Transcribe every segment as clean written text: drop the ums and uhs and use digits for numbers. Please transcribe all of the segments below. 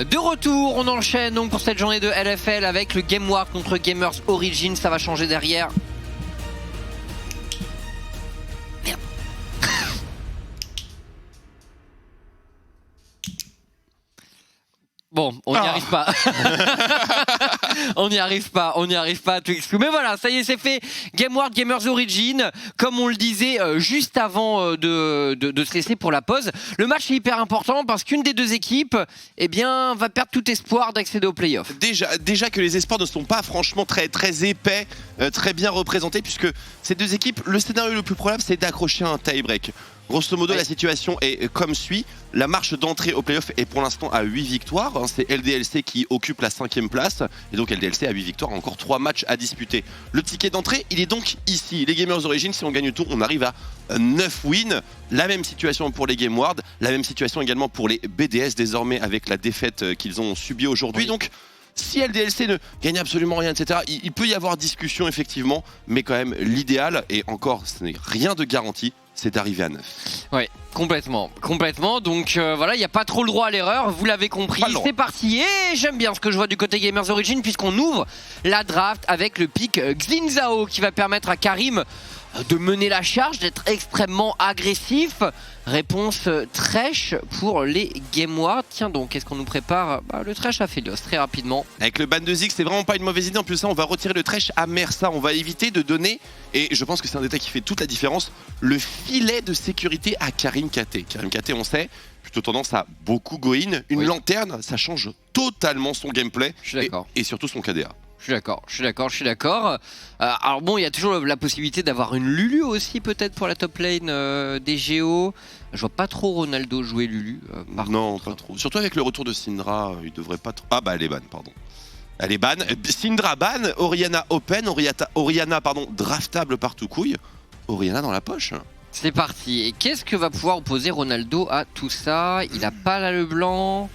De retour, on enchaîne donc pour cette journée de LFL avec le Game Ward contre Gamers Origin. Ça va changer derrière. Merde. Bon, on n'y arrive pas. On n'y arrive pas à tout exclure. Mais voilà, ça y est, c'est fait. Game Ward, Gamers Origin, comme on le disait juste avant de se laisser pour la pause. Le match est hyper important parce qu'une des deux équipes va perdre tout espoir d'accéder aux playoffs. Déjà que les espoirs ne sont pas franchement très épais, très bien représentés, puisque ces deux équipes, le scénario le plus probable, c'est d'accrocher un tie-break. Grosso modo, la situation est comme suit. La marche d'entrée au playoff est pour l'instant à 8 victoires. C'est LDLC qui occupe la 5e place. Et donc LDLC a 8 victoires, encore 3 matchs à disputer. Le ticket d'entrée, il est donc ici. Les Gamers Origin, si on gagne tout, on arrive à 9 wins. La même situation pour les Game Ward. La même situation également pour les BDS, désormais avec la défaite qu'ils ont subie aujourd'hui. Oui. Donc, si LDLC ne gagne absolument rien, etc., il peut y avoir discussion effectivement. Mais quand même, l'idéal, et encore, ce n'est rien de garanti, c'est d'arriver à 9. Ouais, complètement. Donc voilà, il n'y a pas trop le droit à l'erreur, vous l'avez compris. C'est parti, et j'aime bien ce que je vois du côté Gamers Origin, puisqu'on ouvre la draft avec le pick Xin qui va permettre à Karim de mener la charge, d'être extrêmement agressif. Réponse Thresh pour les Game Ward. Tiens donc, qu'est-ce qu'on nous prépare? Le Thresh à Phelios, très rapidement. Avec le ban de Ziggs, c'est vraiment pas une mauvaise idée. En plus ça, on va retirer le Thresh à Mersa. On va éviter de donner, et je pense que c'est un détail qui fait toute la différence, le filet de sécurité à Karim KT. Karim KT, on sait, plutôt tendance à beaucoup go in. Une lanterne, ça change totalement son gameplay et surtout son KDA. Je suis d'accord. Alors bon, il y a toujours la possibilité d'avoir une Lulu aussi peut-être pour la top lane des Géos. Je vois pas trop Ronaldo jouer Lulu. Non, pas trop. Surtout avec le retour de Syndra, il devrait pas trop... Ah bah elle est ban, pardon. Elle est ban. Syndra ban, Orianna open, Orianna draftable par tout couille. Orianna dans la poche. C'est parti. Et qu'est-ce que va pouvoir opposer Ronaldo à tout ça? Il a pas la Leblanc.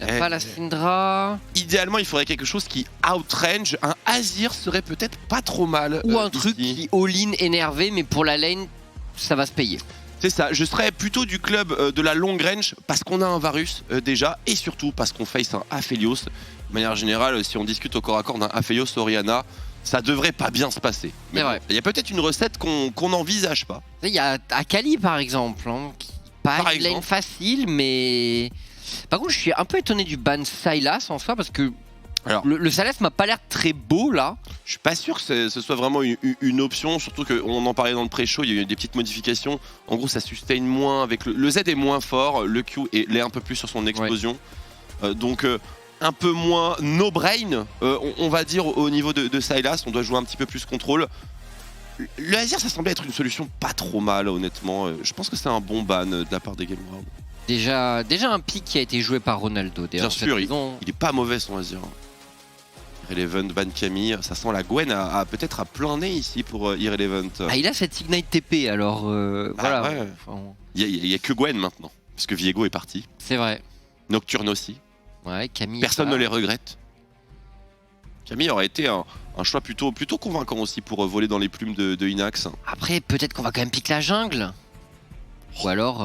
Il n'y a pas la Syndra. Idéalement, il faudrait quelque chose qui outrange. Un Azir serait peut-être pas trop mal. Ou un truc qui all-in énervé, mais pour la lane, ça va se payer. C'est ça, je serais plutôt du club de la long range parce qu'on a un Varus déjà, et surtout parce qu'on face un Aphelios. De manière générale, si on discute au corps à corps d'un Aphelios Orianna, ça devrait pas bien se passer. Mais bon, il y a peut-être une recette qu'on n'envisage pas. Il y a Akali par exemple, qui pas une lane facile, mais... Par contre, je suis un peu étonné du ban Sylas en soi parce que le Sylas m'a pas l'air très beau là. Je suis pas sûr que ce soit vraiment une option, surtout qu'on en parlait dans le pré-show, il y a eu des petites modifications. En gros, ça sustain moins avec le Z est moins fort, le Q est un peu plus sur son explosion. Donc un peu moins no brain, on va dire au niveau de Sylas, on doit jouer un petit peu plus contrôle. Le Azir, ça semblait être une solution pas trop mal, honnêtement. Je pense que c'est un bon ban de la part des Game Ward. Déjà un pick qui a été joué par Ronaldo. Bien sûr, il est pas mauvais son Azir. Irrelevant, ban Camille, ça sent la Gwen peut-être à plein nez ici pour Irrelevant. Il a cette Ignite TP alors voilà. Ouais. Il y a que Gwen maintenant, parce que Viego est parti. C'est vrai. Nocturne aussi. Ouais, Camille. Personne ne les regrette. Camille aurait été un choix plutôt convaincant aussi pour voler dans les plumes de Inax. Après, peut-être qu'on va quand même piquer la jungle. Ou alors...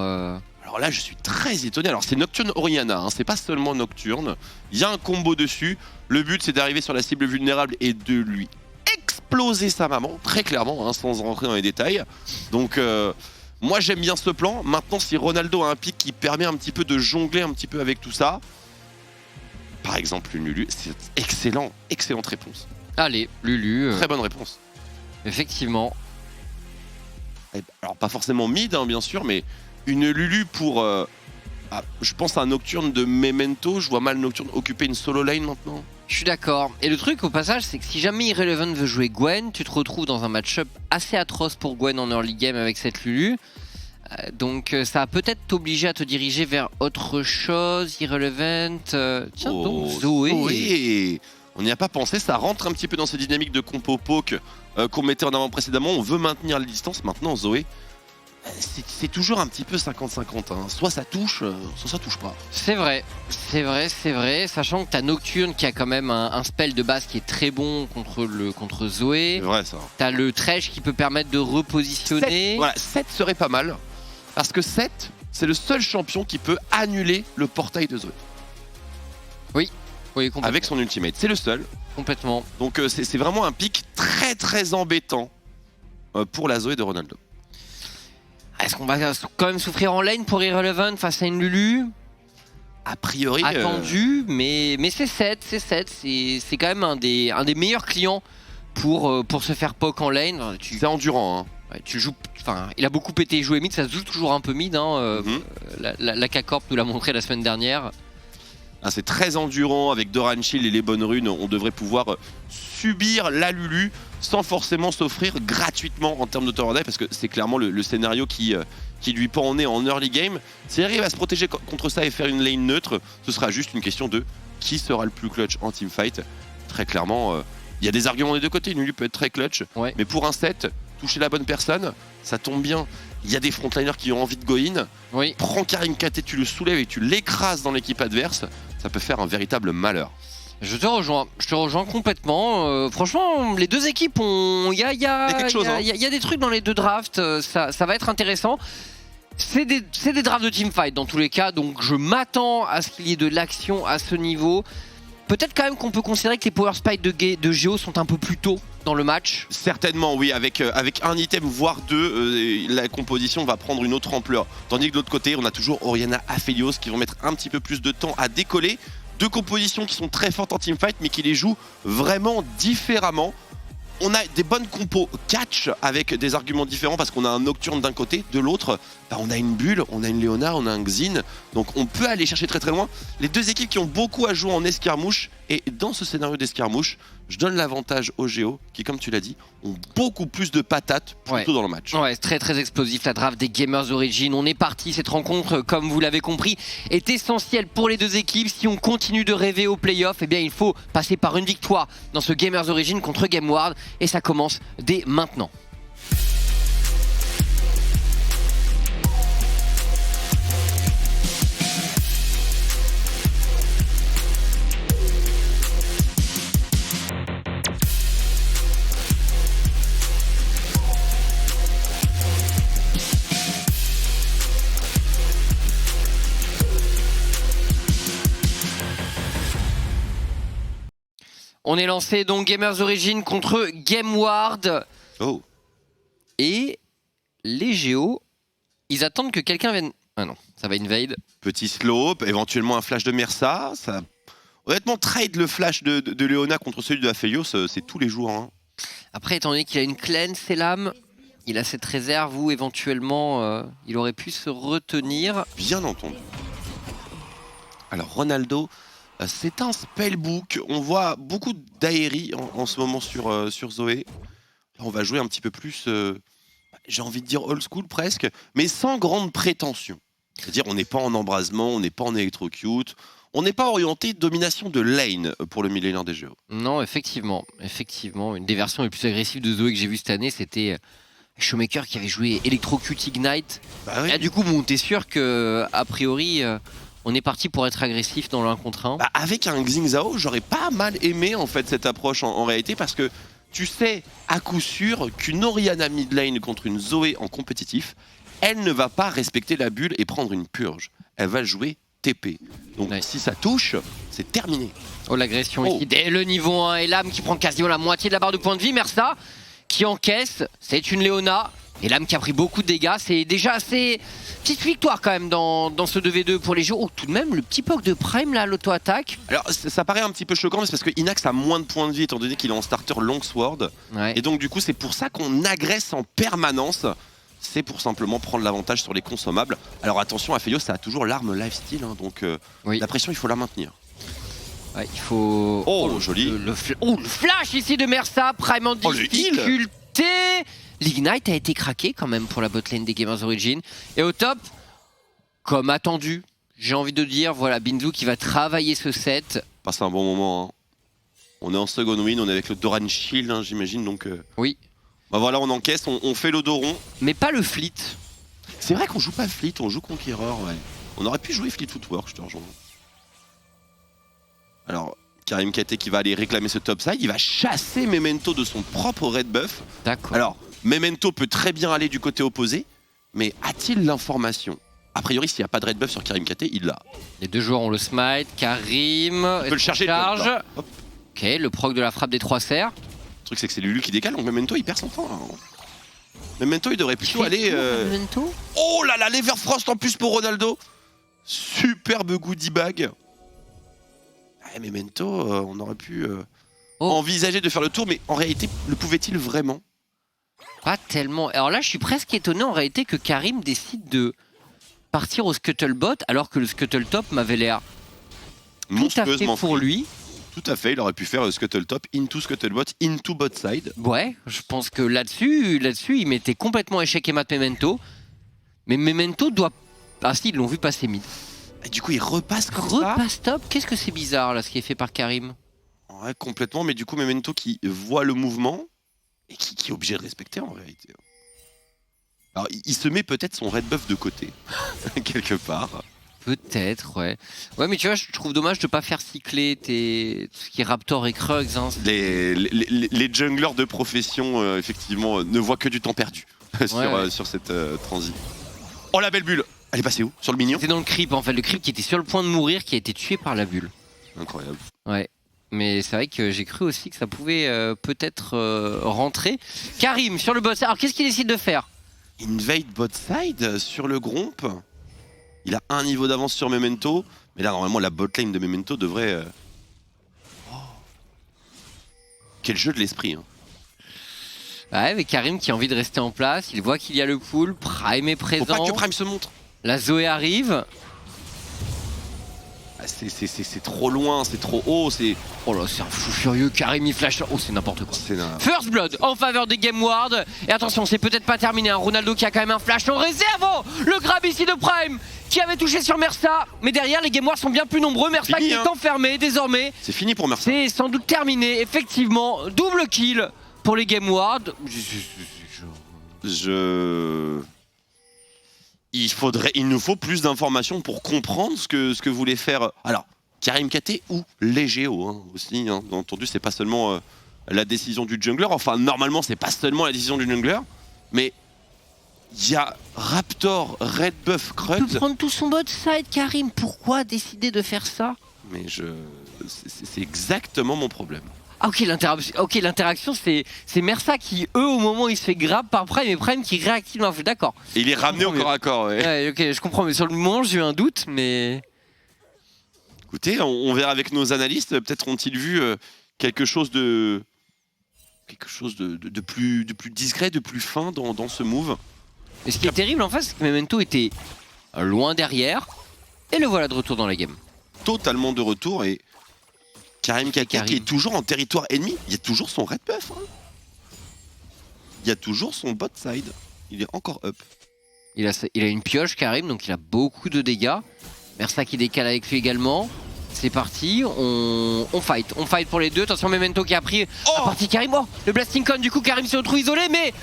Alors là, je suis très étonné. Alors c'est Nocturne Orianna, c'est pas seulement Nocturne. Il y a un combo dessus. Le but, c'est d'arriver sur la cible vulnérable et de lui exploser sa maman, très clairement, sans rentrer dans les détails. Donc, moi, j'aime bien ce plan. Maintenant, si Ronaldo a un pic qui permet un petit peu de jongler un petit peu avec tout ça, par exemple, une Lulu, c'est excellente réponse. Allez, Lulu. Très bonne réponse. Effectivement. Alors, pas forcément mid, bien sûr, mais une Lulu pour... je pense à un Nocturne de Memento. Je vois mal Nocturne occuper une solo lane maintenant. Je suis d'accord. Et le truc au passage, c'est que si jamais Irrelevant veut jouer Gwen, tu te retrouves dans un match-up assez atroce pour Gwen en early game avec cette Lulu. Donc ça va peut-être t'obliger à te diriger vers autre chose. Irrelevant. Tiens donc Zoé. On n'y a pas pensé, ça rentre un petit peu dans cette dynamique de compo poke qu'on mettait en avant précédemment. On veut maintenir les distances. Maintenant, Zoé, c'est toujours un petit peu 50-50. Soit ça touche, soit ça touche pas. C'est vrai. Sachant que t'as Nocturne qui a quand même un spell de base qui est très bon contre Zoé. C'est vrai ça. T'as le Thresh qui peut permettre de repositionner. 7 serait pas mal. Parce que 7, c'est le seul champion qui peut annuler le portail de Zoé. Oui, complètement. Avec son ultimate. C'est le seul. Complètement. Donc c'est vraiment un pick très embêtant pour la Zoé de Ronaldo. Est-ce qu'on va quand même souffrir en lane pour Irrelevant face à une Lulu? A priori... Attendu, mais c'est 7. C'est quand même un des meilleurs clients pour se faire poke en lane. C'est endurant. Hein. Ouais, tu joues, il a beaucoup pété et joué mid, ça se joue toujours un peu mid. Hein, la K-Corp nous l'a montré la semaine dernière. Ah, c'est très endurant, avec Doran Shield et les bonnes runes, on devrait pouvoir subir la Lulu sans forcément s'offrir gratuitement en termes de tower dive, parce que c'est clairement le scénario qui lui pend en nez en early game. S'il arrive à se protéger contre ça et faire une lane neutre, ce sera juste une question de qui sera le plus clutch en teamfight. Très clairement, il y a des arguments des deux côtés, une Lulu peut être très clutch, mais pour un set, toucher la bonne personne, ça tombe bien. Il y a des frontliners qui ont envie de go in. Prends Karim KT, tu le soulèves et tu l'écrases dans l'équipe adverse. Ça peut faire un véritable malheur. Je te rejoins complètement. Franchement, les deux équipes ont. Il y a des trucs dans les deux drafts. Ça va être intéressant. C'est des drafts de teamfight dans tous les cas. Donc je m'attends à ce qu'il y ait de l'action à ce niveau. Peut-être quand même qu'on peut considérer que les power spikes de Géo sont un peu plus tôt dans le match. Certainement, oui, avec un item voire deux, la composition va prendre une autre ampleur. Tandis que de l'autre côté, on a toujours Orianna, Aphelios qui vont mettre un petit peu plus de temps à décoller. Deux compositions qui sont très fortes en teamfight mais qui les jouent vraiment différemment. On a des bonnes compos catch avec des arguments différents parce qu'on a un Nocturne d'un côté, de l'autre, on a une Bulle, on a une Leona, on a un Xin. Donc on peut aller chercher très loin. Les deux équipes qui ont beaucoup à jouer en escarmouche. Et dans ce scénario d'escarmouche, je donne l'avantage aux Géo qui, comme tu l'as dit, ont beaucoup plus de patates plutôt dans le match. Ouais, c'est très explosif la draft des Gamers Origin. On est parti, cette rencontre, comme vous l'avez compris, est essentielle pour les deux équipes. Si on continue de rêver aux playoffs, eh bien il faut passer par une victoire dans ce Gamers Origin contre GameWard. Et ça commence dès maintenant. On est lancé donc Gamers Origin contre GameWard. Oh. Et les Géos, ils attendent que quelqu'un vienne... Ah non, ça va invade. Petit slope, éventuellement un flash de Mersa. Ça... Honnêtement, trade le flash de Leona contre celui de Aphelios, c'est tous les jours. Hein. Après, étant donné qu'il a une cleanse, c'est l'âme, il a cette réserve où éventuellement il aurait pu se retenir. Bien entendu. Alors Ronaldo... C'est un spellbook, on voit beaucoup d'aérie en ce moment sur Zoé. Là, on va jouer un petit peu plus, j'ai envie de dire old school presque, mais sans grande prétention. C'est-à-dire on n'est pas en embrasement, on n'est pas en électrocute, on n'est pas orienté domination de lane pour le millénaire des Géos. Non, effectivement. Une des versions les plus agressives de Zoé que j'ai vu cette année, c'était Showmaker qui avait joué Electrocute Ignite. Bah oui. Et du coup, bon, t'es sûr que a priori... on est parti pour être agressif dans le 1 contre 1. Avec un Xin Zhao, j'aurais pas mal aimé en fait cette approche en réalité parce que tu sais à coup sûr qu'une Orianna mid lane contre une Zoé en compétitif, elle ne va pas respecter la bulle et prendre une purge. Elle va jouer TP. Donc si ça touche, c'est terminé. Oh l'agression ici dès le niveau 1 et l'âme qui prend quasiment la moitié de la barre de points de vie. Mersa qui encaisse, c'est une Leona. Et l'âme qui a pris beaucoup de dégâts, c'est déjà assez... Petite victoire quand même dans ce 2v2 pour les Géos. Oh, tout de même, le petit poke de Prime là, l'auto-attaque. Alors ça paraît un petit peu choquant, mais c'est parce que Inax a moins de points de vie étant donné qu'il est en starter Longsword. Ouais. Et donc du coup, c'est pour ça qu'on agresse en permanence. C'est pour simplement prendre l'avantage sur les consommables. Alors attention, Aphelios, ça a toujours l'arme lifesteal, hein, donc la pression, il faut la maintenir. Ouais, il faut... Oh, joli. Le flash ici de Mersa, Prime en difficulté. L'Ignite a été craqué quand même pour la botlane des Gamers Origin. Et au top, comme attendu, j'ai envie de dire, voilà, Binzu qui va travailler ce set. Passe un bon moment. Hein. On est en second win, on est avec le Doran Shield, hein, j'imagine. Donc oui. Bah voilà, on encaisse, on fait l'odoron. Mais pas le Fleet. C'est vrai qu'on joue pas Fleet, on joue Conqueror, ouais. On aurait pu jouer Fleet Footwork, je te rejoins. Alors... Karim KT qui va aller réclamer ce topside, il va chasser Memento de son propre red buff. D'accord. Alors, Memento peut très bien aller du côté opposé, mais a-t-il l'information A priori, s'il n'y a pas de red buff sur Karim KT, il l'a. Les deux joueurs ont le smite. Karim. Il peut le charger. Charge. Ok, le proc de la frappe des 3 serres. Le truc, c'est que c'est Lulu qui décale, donc Memento il perd son temps. Là. Memento il devrait plutôt aller. Memento Oh là là, l'Everfrost en plus pour Ronaldo. Superbe goodie bag. Memento, on aurait pu envisager de faire le tour, mais en réalité, le pouvait-il vraiment? Pas tellement. Alors là, je suis presque étonné en réalité que Karim décide de partir au Scuttlebot alors que le Scuttletop m'avait l'air tout à fait pour lui. Tout à fait, il aurait pu faire Scuttletop into Scuttlebot into bot side. Ouais, je pense que là-dessus, il mettait complètement échec et mat Memento. Mais Memento doit... Ah si, ils l'ont vu passer mid. Et du coup, il repasse comme ça. Repasse top. Qu'est-ce que c'est bizarre là, ce qui est fait par Karim? Ouais, complètement, mais du coup, Memento qui voit le mouvement et qui est obligé de respecter en réalité. Alors, il se met peut-être son red buff de côté, quelque part. Peut-être, ouais. Ouais, mais tu vois, je trouve dommage de pas faire cycler tout ce qui est Raptor et Krugs. Hein. Les junglers de profession, effectivement, ne voient que du temps perdu sur cette transi. Oh, la belle bulle! Elle est passée où? Sur le mignon? C'est dans le creep, en fait. Le creep qui était sur le point de mourir, qui a été tué par la bulle. Incroyable. Ouais. Mais c'est vrai que j'ai cru aussi que ça pouvait peut-être rentrer. Karim, sur le boss. Alors, qu'est-ce qu'il décide de faire? Invade bot side sur le Gromp. Il a un niveau d'avance sur Memento. Mais là, normalement, la botlane de Memento devrait... Oh. Quel jeu de l'esprit. Hein. Ouais, mais Karim qui a envie de rester en place. Il voit qu'il y a le pool. Prime est présent. Faut pas que Prime se montre. La Zoé arrive. Ah, c'est trop loin, c'est trop haut, c'est... Oh là, c'est un fou furieux, Karim il flash... Oh, c'est n'importe quoi. First Blood en faveur des Game Ward. Et attention, c'est peut-être pas terminé, hein. Ronaldo qui a quand même un flash en réserve. Oh, le grab ici de Prime qui avait touché sur Mersa. Mais derrière, les Game Ward sont bien plus nombreux. Mersa qui est enfermé désormais. C'est fini pour Mersa. C'est sans doute terminé, effectivement. Double kill pour les Game Ward. Il nous faut plus d'informations pour comprendre ce que voulait faire. Alors, Karim KT ou les Géo hein, aussi. Hein. Bien entendu, c'est pas seulement la décision du jungler. Enfin, normalement, c'est pas seulement la décision du jungler. Mais il y a Raptor, Red Buff, Krugs. Il peut prendre tout son bot side, Karim. Pourquoi décider de faire ça? Mais c'est exactement mon problème. Ah ok, l'interaction c'est Mersa qui, eux, au moment où il se fait grab par Prime et Prime qui réactive l'info, d'accord. Et il est ramené au corps à corps, ouais. Ok, je comprends, mais sur le moment j'ai eu un doute, mais... Écoutez, on verra avec nos analystes, peut-être ont-ils vu quelque chose de plus discret, de plus fin dans ce move. Et ce qui est terrible en fait, c'est que Memento était loin derrière, et le voilà de retour dans la game. Totalement de retour, et... Karim KT qui est toujours en territoire ennemi, il y a toujours son red buff. Hein. Il y a toujours son bot side. Il est encore up. Il a une pioche Karim, donc il a beaucoup de dégâts. Mersa qui décale avec lui également. C'est parti, on fight pour les deux. Attention Memento qui a pris la partie Karim. Oh, le blasting con, du coup Karim se retrouve isolé, mais...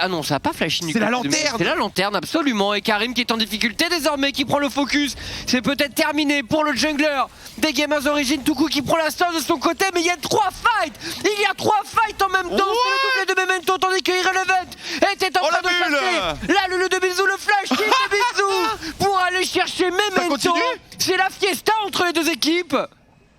Ah non, ça n'a pas flashé. C'est la lanterne. C'est la lanterne, absolument. Et Karim qui est en difficulté désormais, qui prend le focus. C'est peut-être terminé pour le jungler des Gamers Origin. Tuku qui prend la stun de son côté, mais il y a 3 fights. Il y a 3 fights en même temps. C'est le double de Memento, tandis que Irrelevant était en train de chasser. Là, le de bisou, le flash de bisou pour aller chercher Memento. C'est la fiesta entre les deux équipes.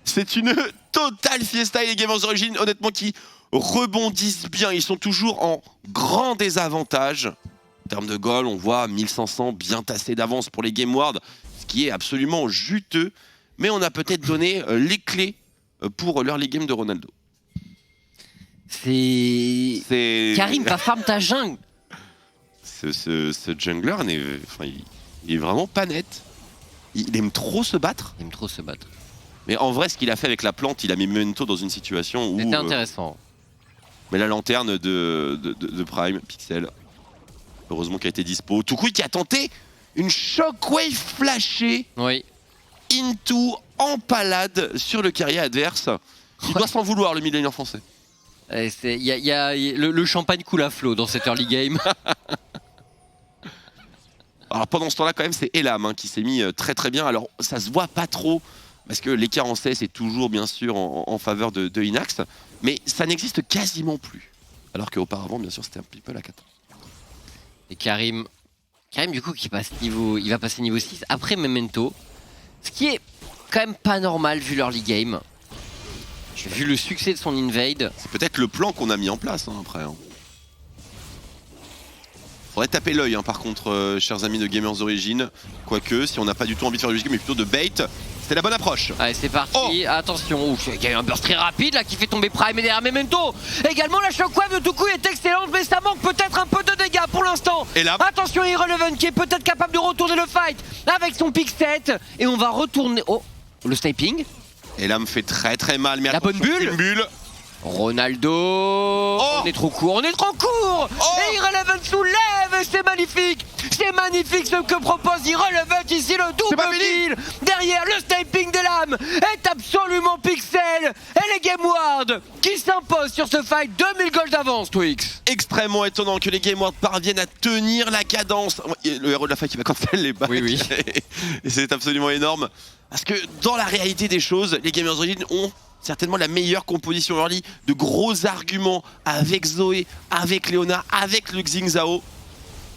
C'est une totale fiesta, les Gamers Origin, honnêtement, qui rebondissent bien. Ils sont toujours en grand désavantage. En termes de goal, on voit 1500 bien tassés d'avance pour les Game Ward, ce qui est absolument juteux. Mais on a peut-être donné les clés pour l'early game de Ronaldo. C'est... Karim, va farm ta jungle. Ce jungler, il est vraiment pas net. Il aime trop se battre. Il aime trop se battre. Mais en vrai, ce qu'il a fait avec la plante, il a mis Memento dans une situation où... C'était intéressant. Mais la lanterne de Prime, Pixel, heureusement qu'elle a été dispo. Tuku qui a tenté une shockwave flashée into empalade sur le carrier adverse. Il doit s'en vouloir, le millénaire français. Le champagne coule à flot dans cette early game. Alors pendant ce temps-là, quand même, c'est Elam qui s'est mis très très bien. Alors ça se voit pas trop, parce que l'écart en CS est toujours bien sûr en faveur de Inax, mais ça n'existe quasiment plus. Alors qu'auparavant, bien sûr, c'était un petit peu la cata. Et Karim Karim du coup qui passe niveau, il va passer niveau 6 après Memento. Ce qui est quand même pas normal vu l'early game. Vu le succès de son invade. C'est peut-être le plan qu'on a mis en place après. Faudrait taper l'œil par contre, chers amis de Gamers Origin. Quoique, si on n'a pas du tout envie de faire du game, mais plutôt de bait, c'est la bonne approche. Allez, c'est parti, attention. Il y a eu un burst très rapide là qui fait tomber Prime et derrière Memento. Également, la shockwave de Tuku est excellente, mais ça manque peut-être un peu de dégâts pour l'instant. Et là, attention, Irrelevant qui est peut-être capable de retourner le fight avec son pick 7. Et on va retourner. Oh, le sniping. Et là, me fait très très mal. Mais la bonne bulle. Une bulle. Ronaldo, on est trop court, Et Irrelevant soulève, c'est magnifique ce que propose Irrelevant ici, le double kill. Derrière, le sniping des lames est absolument pixel. Et les Game Ward qui s'imposent sur ce fight, 2000 gold d'avance, Twix. Extrêmement étonnant que les Game Ward parviennent à tenir la cadence. Le héros de la fight qui va cancel les balles. Oui. Et c'est absolument énorme. Parce que dans la réalité des choses, les Gamers Origin ont certainement la meilleure composition early, de gros arguments avec Zoé, avec Leona, avec le Xingzao.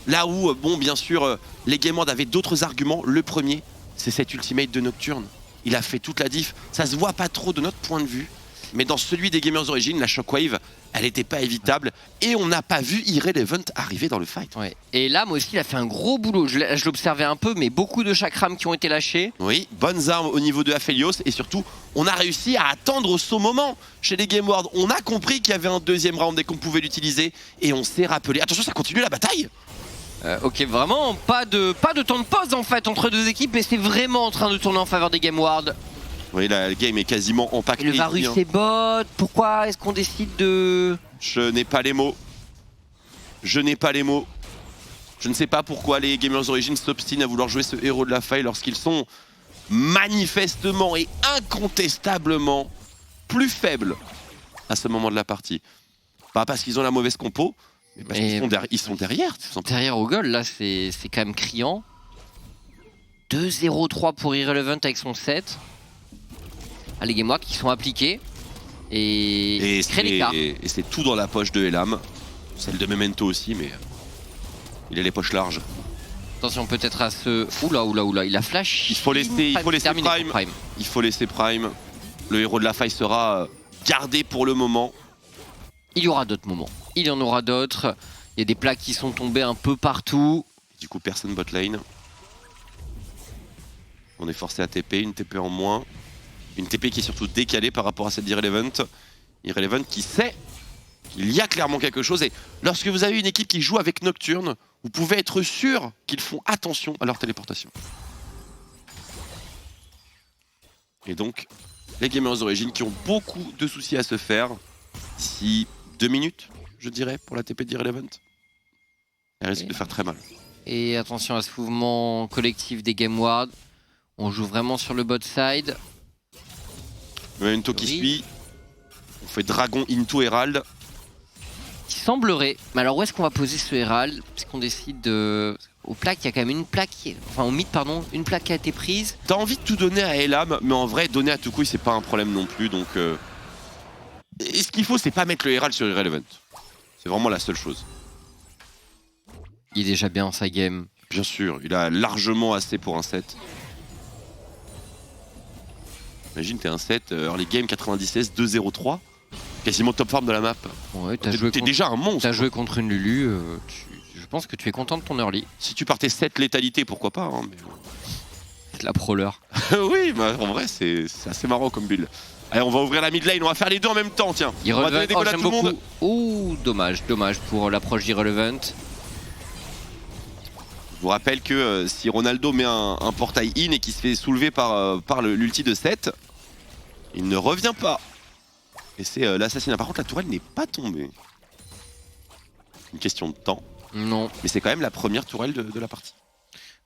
Là où, bon, bien sûr, les Game Ward avaient d'autres arguments. Le premier, c'est cet ultimate de Nocturne. Il a fait toute la diff. Ça se voit pas trop de notre point de vue. Mais dans celui des Gamers Origin, la Shockwave, elle n'était pas évitable. Et on n'a pas vu Irrelevant arriver dans le fight. Ouais. Et là, moi aussi, il a fait un gros boulot. Je l'observais un peu, mais beaucoup de chakrams qui ont été lâchés. Oui, bonnes armes au niveau de Aphelios. Et surtout, on a réussi à attendre son moment chez les Game Ward. On a compris qu'il y avait un deuxième round et qu'on pouvait l'utiliser. Et on s'est rappelé. Attention, ça continue la bataille. Ok, vraiment, pas de temps de pause en fait entre deux équipes. Mais c'est vraiment en train de tourner en faveur des Game Ward. Oui, la game est quasiment empaquetée. Le Varus c'est bot, pourquoi est-ce qu'on décide de... Je n'ai pas les mots. Je n'ai pas les mots. Je ne sais pas pourquoi les Gamers Origin s'obstinent à vouloir jouer ce héros de la faille lorsqu'ils sont manifestement et incontestablement plus faibles à ce moment de la partie. Pas parce qu'ils ont la mauvaise compo, mais parce qu'ils sont derrière. Derrière au goal, là c'est quand même criant. 2-0-3 pour Irrelevant avec son set. Ah, les Game Ward qui sont appliqués et c'est tout dans la poche de Elam, celle de Memento aussi, mais il a les poches larges. Attention peut-être à ce... Oula, il a flash. Il faut laisser Prime. Il faut laisser Prime. Le héros de la faille sera gardé pour le moment. Il y aura d'autres moments. Il y en aura d'autres. Il y a des plaques qui sont tombées un peu partout. Du coup personne bot lane. On est forcé à TP, une TP en moins. Une TP qui est surtout décalée par rapport à celle d'Irrelevant. Irrelevant qui sait qu'il y a clairement quelque chose. Et lorsque vous avez une équipe qui joue avec Nocturne, vous pouvez être sûr qu'ils font attention à leur téléportation. Et donc, les Gamers Origin qui ont beaucoup de soucis à se faire. D'ici 2 minutes, je dirais, pour la TP d'Irrelevant. Elle risque de faire très mal. Et attention à ce mouvement collectif des Game Ward. On joue vraiment sur le bot side. Memento qui suit. On fait Dragon into Herald. Il semblerait. Mais alors où est-ce qu'on va poser ce Herald? Parce qu'on décide de... Au plaque, il y a quand même une plaque... Enfin au mid, pardon, une plaque qui a été prise. T'as envie de tout donner à Elam, mais en vrai, donner à Tuku, c'est pas un problème non plus. Donc, Et ce qu'il faut, c'est pas mettre le Herald sur Irrelevant. C'est vraiment la seule chose. Il est déjà bien en sa game. Bien sûr, il a largement assez pour un set. Imagine, t'es un set early game 96, 2-0-3, quasiment top farm de la map. Ouais, t'es déjà un monstre. T'as joué contre une Lulu, je pense que tu es content de ton early. Si tu partais 7 létalité, pourquoi pas mais... La prowler. Oui, bah, en vrai, c'est assez marrant comme build. Allez, on va ouvrir la mid lane, on va faire les deux en même temps, tiens. On va donner des goals à tout le monde. Ouh, dommage pour l'approche d'Irrelevant. Je vous rappelle que si Ronaldo met un portail in et qu'il se fait soulever par l'ulti de 7, il ne revient pas. Et c'est l'assassinat. Par contre, la tourelle n'est pas tombée. Une question de temps. Non. Mais c'est quand même la première tourelle de la partie.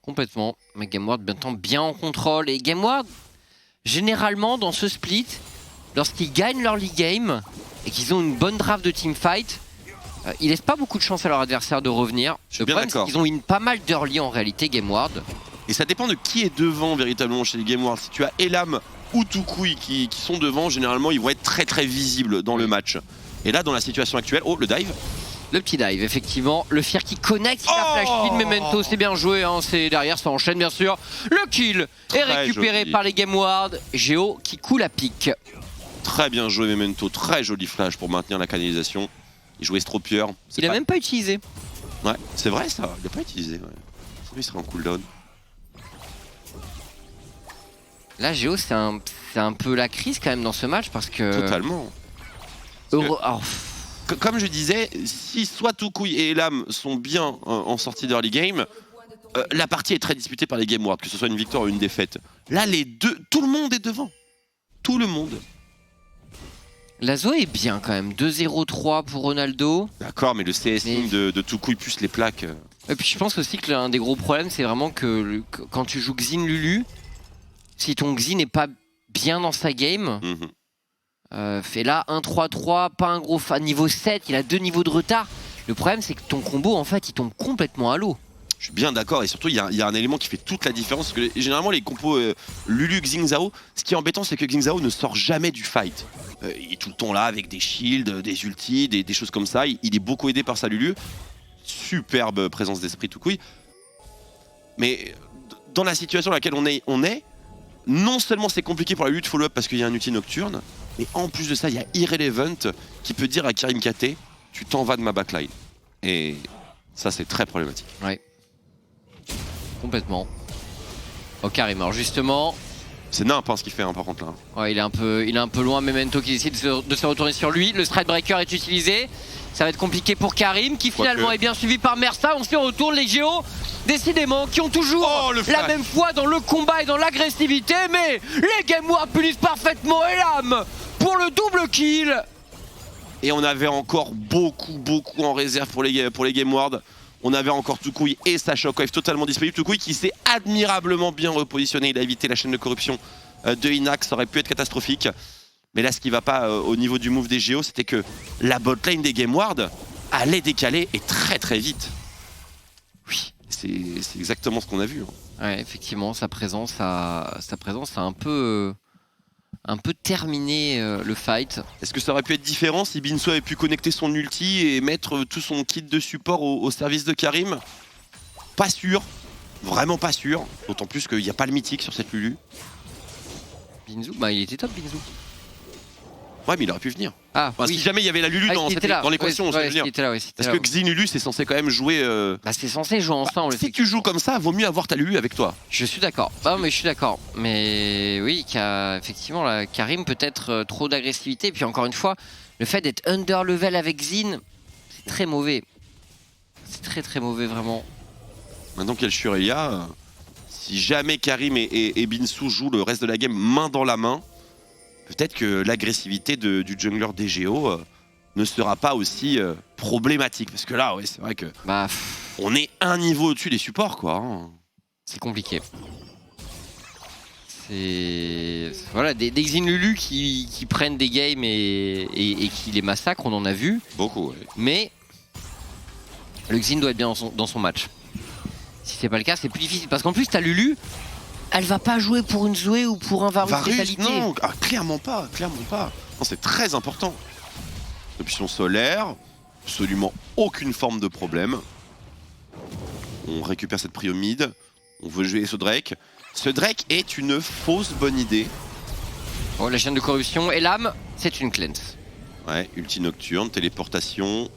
Complètement. Mais Game Ward bien en contrôle. Et Game Ward, généralement dans ce split, lorsqu'ils gagnent leur league game et qu'ils ont une bonne draft de teamfight, ils laissent pas beaucoup de chance à leur adversaire de revenir. Le problème, c'est qu'ils ont eu pas mal d'early en réalité, Game Ward. Et ça dépend de qui est devant véritablement chez les Game Ward. Si tu as Elam ou Tukui qui sont devant, généralement ils vont être très très visibles dans le match. Et là, dans la situation actuelle, oh le dive. Le petit dive, effectivement. Le Fear qui connecte, il a flash kill. Memento, c'est bien joué. Hein. Derrière, ça enchaîne, bien sûr. Le kill est récupéré par les Game Wards. Géo qui coule à pic. Très bien joué, Memento. Très joli flash pour maintenir la canalisation. Il jouait Stropier. Il a même pas utilisé. Ouais, c'est vrai ça. Il a pas utilisé. Ouais. Il serait en cooldown. Là, Géo, c'est un peu la crise quand même dans ce match parce que. Totalement. Comme je disais, si soit Toucouille et Elam sont bien en sortie d'early game, la partie est très disputée par les Game Wards, que ce soit une victoire ou une défaite. Là, les deux, tout le monde est devant. Tout le monde. La Zoé est bien quand même. 2-0-3 pour Ronaldo. D'accord, mais le CSing de Toucouille plus les plaques. Et puis je pense aussi que l'un des gros problèmes, c'est vraiment que quand tu joues Xin Lulu, si ton Xin n'est pas bien dans sa game. Fait là 1-3-3, pas un gros fan. Niveau 7, il a 2 niveaux de retard. Le problème, c'est que ton combo, en fait, il tombe complètement à l'eau. Je suis bien d'accord, et surtout, il y a un élément qui fait toute la différence. Parce que généralement, les compos Lulu, Xin Zhao, ce qui est embêtant, c'est que Xin Zhao ne sort jamais du fight. Il est tout le temps là avec des shields, des ultis, des choses comme ça. Il est beaucoup aidé par sa Lulu. Superbe présence d'esprit, tout couille. Mais dans la situation dans laquelle on est, non seulement c'est compliqué pour la Lulu de follow-up parce qu'il y a un ulti nocturne, mais en plus de ça, il y a Irrelevant qui peut dire à Karim KT, tu t'en vas de ma backline. Et ça, c'est très problématique. Ouais. Complètement. Oh, Karim, alors justement... C'est n'importe ce qu'il fait, hein, par contre, là. Ouais, il est un peu loin, Memento qui décide de se retourner sur lui. Le Stride Breaker est utilisé. Ça va être compliqué pour Karim, qui finalement est bien suivi par Mersa. On se retourne, les Géos, décidément, qui ont toujours la même foi dans le combat et dans l'agressivité. Mais les Game Wards punissent parfaitement Elam pour le double kill. Et on avait encore beaucoup en réserve pour les Game Wards. On avait encore Toucouille et sa Shockwave totalement disponible. Toucouille qui s'est admirablement bien repositionné. Il a évité la chaîne de corruption de Inax. Ça aurait pu être catastrophique. Mais là, ce qui va pas au niveau du move des Géos, c'était que la botlane des Game Wards allait décaler et très vite. Oui, c'est exactement ce qu'on a vu. Hein. Ouais, effectivement, sa présence a un peu terminé le fight. Est-ce que ça aurait pu être différent si Binsu avait pu connecter son ulti et mettre tout son kit de support au service de Karim? Pas sûr, vraiment pas sûr. D'autant plus qu'il n'y a pas le mythique sur cette Lulu. Binsu, bah il était top Binsu. Ouais, mais il aurait pu venir. Ah, enfin, si jamais il y avait la Lulu dans l'équation, parce que Xin Lulu, c'est censé quand même jouer. Bah, c'est censé jouer ensemble. Si tu joues comme ça, vaut mieux avoir ta Lulu avec toi. Je suis d'accord. Mais je suis d'accord. Mais oui, effectivement, là, Karim peut-être trop d'agressivité. Et puis encore une fois, le fait d'être under level avec Xin, c'est très mauvais. C'est très mauvais, vraiment. Maintenant qu'il y a le Shureya, si jamais Karim et Binsu jouent le reste de la game main dans la main, peut-être que l'agressivité du jungler des Géos ne sera pas aussi problématique. Parce que là, ouais, c'est vrai que on est un niveau au-dessus des supports, quoi. Hein. C'est compliqué. C'est... Voilà, des Xin Lulu qui prennent des games et qui les massacrent, on en a vu. Beaucoup, ouais. Mais le Xin doit être bien dans son match. Si c'est pas le cas, c'est plus difficile. Parce qu'en plus, t'as Lulu... Elle va pas jouer pour une Zoé ou pour un Varus spécialité. Non, clairement pas, clairement pas. Non, c'est très important. Option solaire, absolument aucune forme de problème. On récupère cette prio mid. On veut jouer ce Drake. Ce Drake est une fausse bonne idée. Oh, la chaîne de corruption. Et l'âme, c'est une cleanse. Ouais, ulti nocturne, téléportation.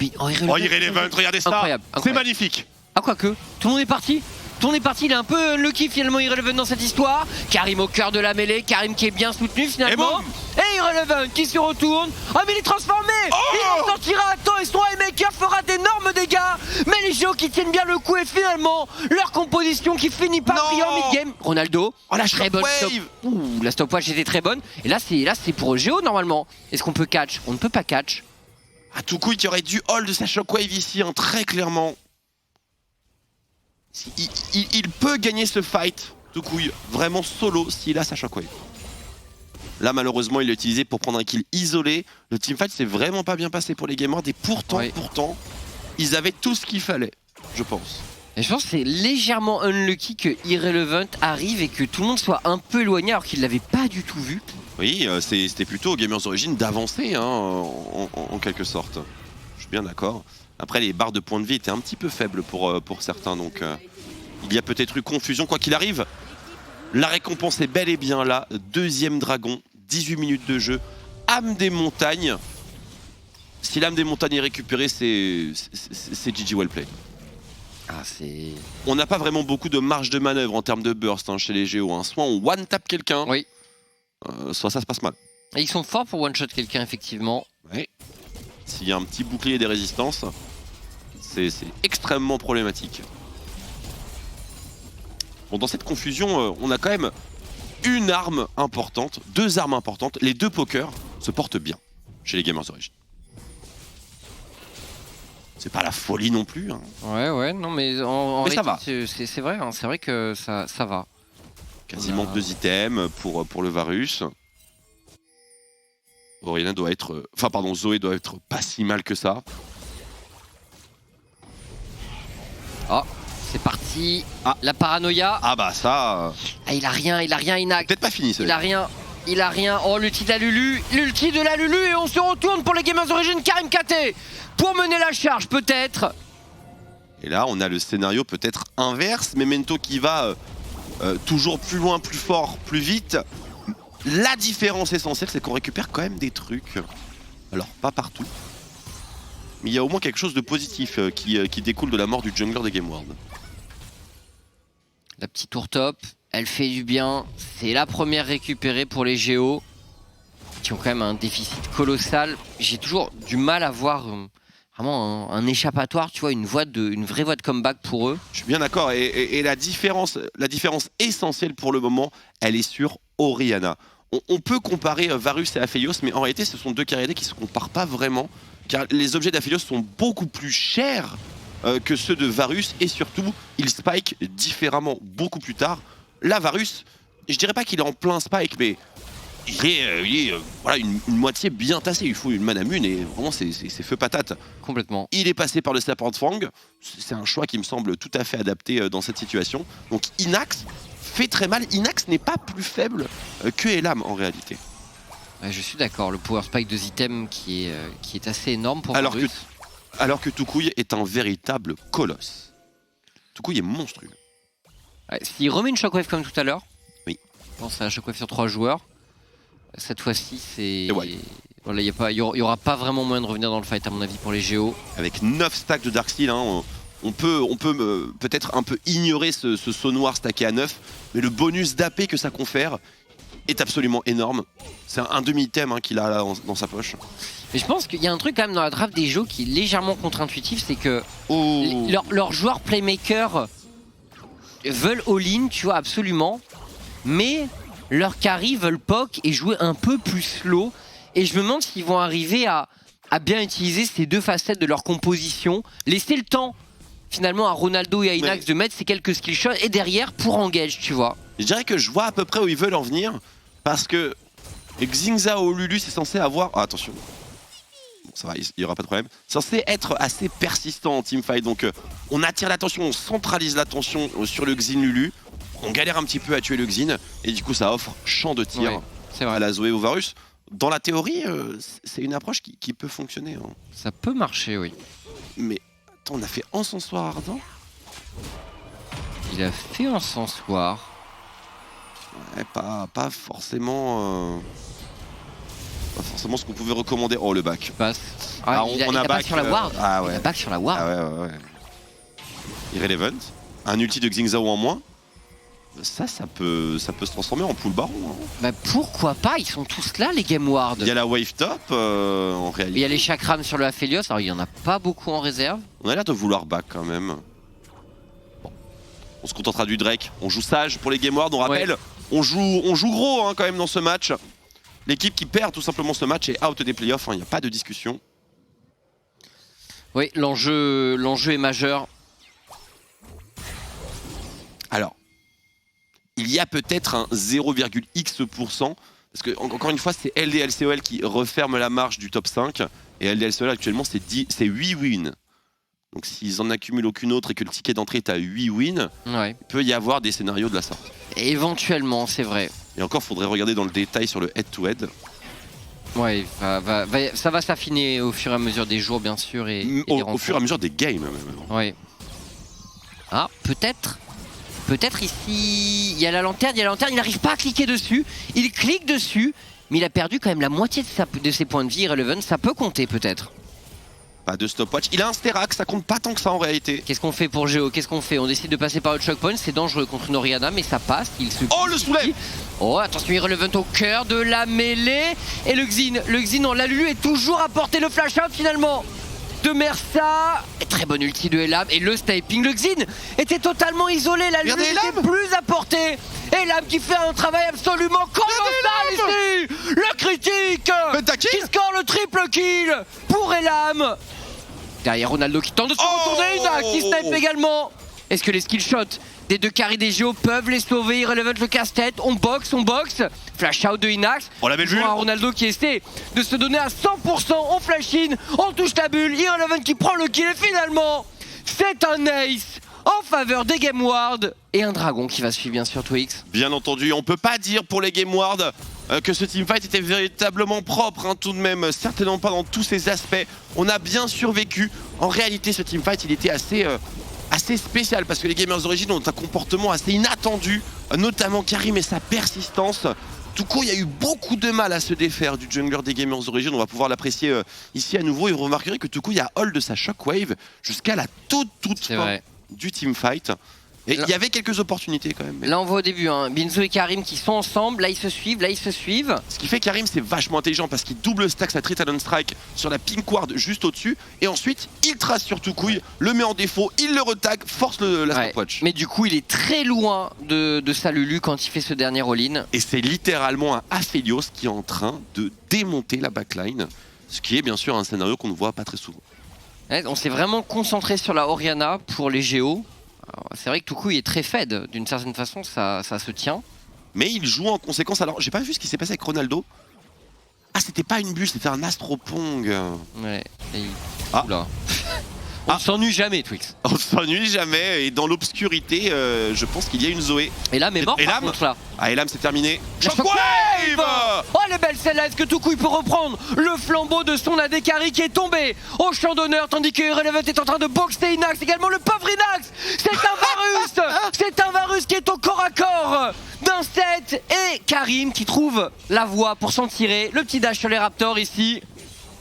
Irrelevant, regardez ça. Incroyable. C'est magnifique. Ah, quoique, tout le monde est parti. Tout le monde est parti, il est un peu unlucky finalement Irrelevant dans cette histoire. Karim au cœur de la mêlée, Karim qui est bien soutenu finalement. Et Irrelevant qui se retourne. Oh mais il est transformé. Il en sortira à temps et son Haymaker fera d'énormes dégâts. Mais les Géos qui tiennent bien le coup et finalement leur composition qui finit par briller en mid-game. Ronaldo, la très bonne stop. Ouh, la stopwatch était très bonne. Et là c'est pour Géo normalement. Est-ce qu'on peut catch? On ne peut pas catch. À tout coup qui aurait dû hold sa Shockwave ici, hein, très clairement. Il peut gagner ce fight, Toucouille, vraiment solo s'il a sa Shockwave. Là, malheureusement, il l'a utilisé pour prendre un kill isolé. Le teamfight s'est vraiment pas bien passé pour les Game Wards et pourtant, ils avaient tout ce qu'il fallait, je pense. Et je pense que c'est légèrement unlucky que Irrelevant arrive et que tout le monde soit un peu éloigné alors qu'il l'avait pas du tout vu. Oui, c'était plutôt aux Gamers Origins d'avancer, hein, en quelque sorte. je suis bien d'accord. Après, les barres de points de vie étaient un petit peu faibles pour certains, donc il y a peut-être eu confusion. Quoi qu'il arrive, la récompense est bel et bien là. Deuxième dragon, 18 minutes de jeu, âme des montagnes. Si l'âme des montagnes est récupérée, c'est GG well played. Ah, on n'a pas vraiment beaucoup de marge de manœuvre en termes de burst chez les Géos. Hein. Soit on one-tap quelqu'un, oui. Soit ça se passe mal. Et ils sont forts pour one-shot quelqu'un, effectivement. Oui. S'il y a un petit bouclier des résistances, c'est extrêmement problématique. Bon, dans cette confusion, on a quand même une arme importante, deux armes importantes. Les deux pokers se portent bien chez les Gamers Origin. C'est pas la folie non plus. Hein. Ouais, non, mais en mais ça va. C'est vrai, hein, c'est vrai que ça va. Quasiment 2 items pour le Varus. Oriana doit être... Enfin, pardon, Zoé doit être pas si mal que ça. Oh, c'est parti. Ah, la paranoïa. Ah bah ça... Ah, il a rien, Inax. Peut-être pas fini, celui-là. Il a rien. Oh, l'ulti de la Lulu. L'ulti de la Lulu et on se retourne pour les Gamers Origin. Karim KT pour mener la charge, peut-être. Et là, on a le scénario peut-être inverse. Memento qui va toujours plus loin, plus fort, plus vite. La différence essentielle, c'est qu'on récupère quand même des trucs. Alors, pas partout. Mais il y a au moins quelque chose de positif qui découle de la mort du jungler des Game World. La petite tour top, elle fait du bien. C'est la première récupérée pour les Géos, qui ont quand même un déficit colossal. J'ai toujours du mal à voir vraiment un échappatoire, tu vois, une vraie voie de comeback pour eux. Je suis bien d'accord. Et la différence essentielle pour le moment, elle est sur Oriana. On peut comparer Varus et Aphelios, mais en réalité, ce sont deux carrières qui ne se comparent pas vraiment, car les objets d'Aphelios sont beaucoup plus chers que ceux de Varus, et surtout, ils spike différemment beaucoup plus tard. Là, Varus, je dirais pas qu'il est en plein spike, mais il est voilà, une moitié bien tassée. Il faut une Manamune, et vraiment, c'est feu patate. Complètement. Il est passé par le Serpent de Fang. C'est un choix qui me semble tout à fait adapté dans cette situation. Donc Inax fait très mal. Inax n'est pas plus faible que Elam en réalité. Ouais, je suis d'accord, le power spike de Zitem qui est assez énorme pour Varus. Alors que Toucouille est un véritable colosse. Toucouille est monstrueux. Ouais, s'il remet une shockwave comme tout à l'heure, oui. Je pense à la shockwave sur 3 joueurs. Cette fois-ci, c'est... Ouais. Voilà, il n'y aura pas vraiment moyen de revenir dans le fight à mon avis pour les Géos. Avec 9 stacks de Darksteel, hein, on peut peut-être un peu ignorer ce saut noir stacké à 9, mais le bonus d'AP que ça confère est absolument énorme. C'est un demi-item hein, qu'il a là dans sa poche. Mais je pense qu'il y a un truc quand même dans la draft des Géos qui est légèrement contre-intuitif, c'est que leurs joueurs playmakers veulent all-in, tu vois, absolument, mais leurs carry veulent poke et jouer un peu plus slow. Et je me demande s'ils vont arriver à bien utiliser ces deux facettes de leur composition, laisser le temps finalement à Ronaldo et à Inax de mettre ces quelques skill shots et derrière pour engage, tu vois. Je dirais que je vois à peu près où ils veulent en venir, parce que Xingzao Lulu c'est censé avoir... Ah, attention, bon, ça va, il n'y aura pas de problème. Censé être assez persistant en teamfight, donc on attire l'attention, on centralise l'attention sur le Xin Lulu, on galère un petit peu à tuer le Xin, et du coup ça offre champ de tir à la Zoé ou Varus. Dans la théorie, c'est une approche qui peut fonctionner. Hein. Ça peut marcher, oui. Mais attends, on a fait encensoir ardent. Il a fait encensoir. Ouais, pas forcément... pas forcément ce qu'on pouvait recommander. Oh, le back. On a back sur la ward. Ah ouais. Il a back sur la ward. Ah ouais. Irrelevant. Un ulti de Xingzao en moins. Ça peut se transformer en pool baron. Hein. Bah pourquoi pas, ils sont tous là les game ward. Il y a la wave top en réalité. Il y a les chakrams sur le Aphelios, alors il n'y en a pas beaucoup en réserve. On a l'air de vouloir back quand même. Bon. On se contentera du Drake, on joue sage pour les game ward, on rappelle, on joue gros hein, quand même dans ce match. L'équipe qui perd tout simplement ce match est out des playoffs, il n'y a pas de discussion. Oui, l'enjeu est majeur. Alors, il y a peut-être un 0,x%, parce que encore une fois, c'est LDLCOL qui referme la marche du top 5, et LDLCOL actuellement c'est 8 wins. Donc s'ils en accumulent aucune autre et que le ticket d'entrée est à 8 wins, il peut y avoir des scénarios de la sorte. Éventuellement, c'est vrai. Et encore, faudrait regarder dans le détail sur le head-to-head. Ouais, ça va s'affiner au fur et à mesure des jours, bien sûr. Et des au fur et à mesure des games, même. Ouais. Ah, peut-être ici, il y a la lanterne, il n'arrive pas à cliquer dessus. Il clique dessus, mais il a perdu quand même la moitié de ses points de vie. Irrelevant, ça peut compter peut-être. Pas de stopwatch. Il a un Sterak, ça compte pas tant que ça en réalité. Qu'est-ce qu'on fait pour Géo? Qu'est-ce qu'on fait? On décide de passer par le choke point, c'est dangereux contre une Orianna, mais ça passe. Oh, le soulève! Oh, attention, Irrelevant au cœur de la mêlée. Et le Xin, on l'a lu, est toujours à porter le flash out finalement de Mersa. Et très bonne ulti de Elam. Et le sniping, le Xin était totalement isolé. La Lulu n'était plus à porter. Elam qui fait un travail absolument colossal ici. Le critique qui score le triple kill pour Elam. Derrière Ronaldo qui tente de se retourner, Inax qui snipe également. Est-ce que les skill shots des deux carrés des Géos peuvent les sauver? Irrelevant le casse-tête, on boxe. Flash out de Inax. On la belle bulle. Ronaldo qui essaie de se donner à 100%, on flash in, on touche la bulle. Irrelevant qui prend le kill et finalement, c'est un ace en faveur des Game Ward. Et un dragon qui va suivre bien sûr Twix. Bien entendu, on peut pas dire pour les Game Ward que ce teamfight était véritablement propre, tout de même, certainement pas dans tous ses aspects. On a bien survécu. En réalité, ce teamfight, il était assez spécial parce que les Gamers Origin ont un comportement assez inattendu, notamment Karim et sa persistance. Tuko, il y a eu beaucoup de mal à se défaire du jungler des Gamers Origin. On va pouvoir l'apprécier ici à nouveau et vous remarquerez que Tuko, il y a hold de sa Shockwave jusqu'à la toute fin du teamfight. Et il y avait quelques opportunités quand même. Là on voit au début, Binzo et Karim qui sont ensemble, là ils se suivent. Ce qui fait Karim c'est vachement intelligent parce qu'il double stack sa Tritalon Strike sur la pink ward juste au-dessus. Et ensuite il trace sur Tukouille, le met en défaut, il le retag, force la stopwatch. Mais du coup il est très loin de sa Lulu quand il fait ce dernier all-in. Et c'est littéralement un Aphelios qui est en train de démonter la backline. Ce qui est bien sûr un scénario qu'on ne voit pas très souvent. On s'est vraiment concentré sur la Orianna pour les Géos. C'est vrai que Tuku est très fed, d'une certaine façon ça se tient. Mais il joue en conséquence. Alors j'ai pas vu ce qui s'est passé avec Ronaldo. Ah c'était pas une bulle, c'était un Astropong. Ouais. Oula. On ne s'ennuie jamais Twix. On ne s'ennuie jamais et dans l'obscurité je pense qu'il y a une Zoé. Et Elam est mort par contre là. Ah Elam c'est terminé. Shockwave. Oh elle est belle celle-là. Est-ce que Tuku peut reprendre le flambeau de son AD carry qui est tombé au champ d'honneur tandis que Irrelevant est en train de boxer Inax également. Le pauvre Inax. C'est un Varus. C'est un Varus qui est au corps à corps d'un set. Et Karim qui trouve la voie pour s'en tirer. Le petit dash sur les Raptors ici.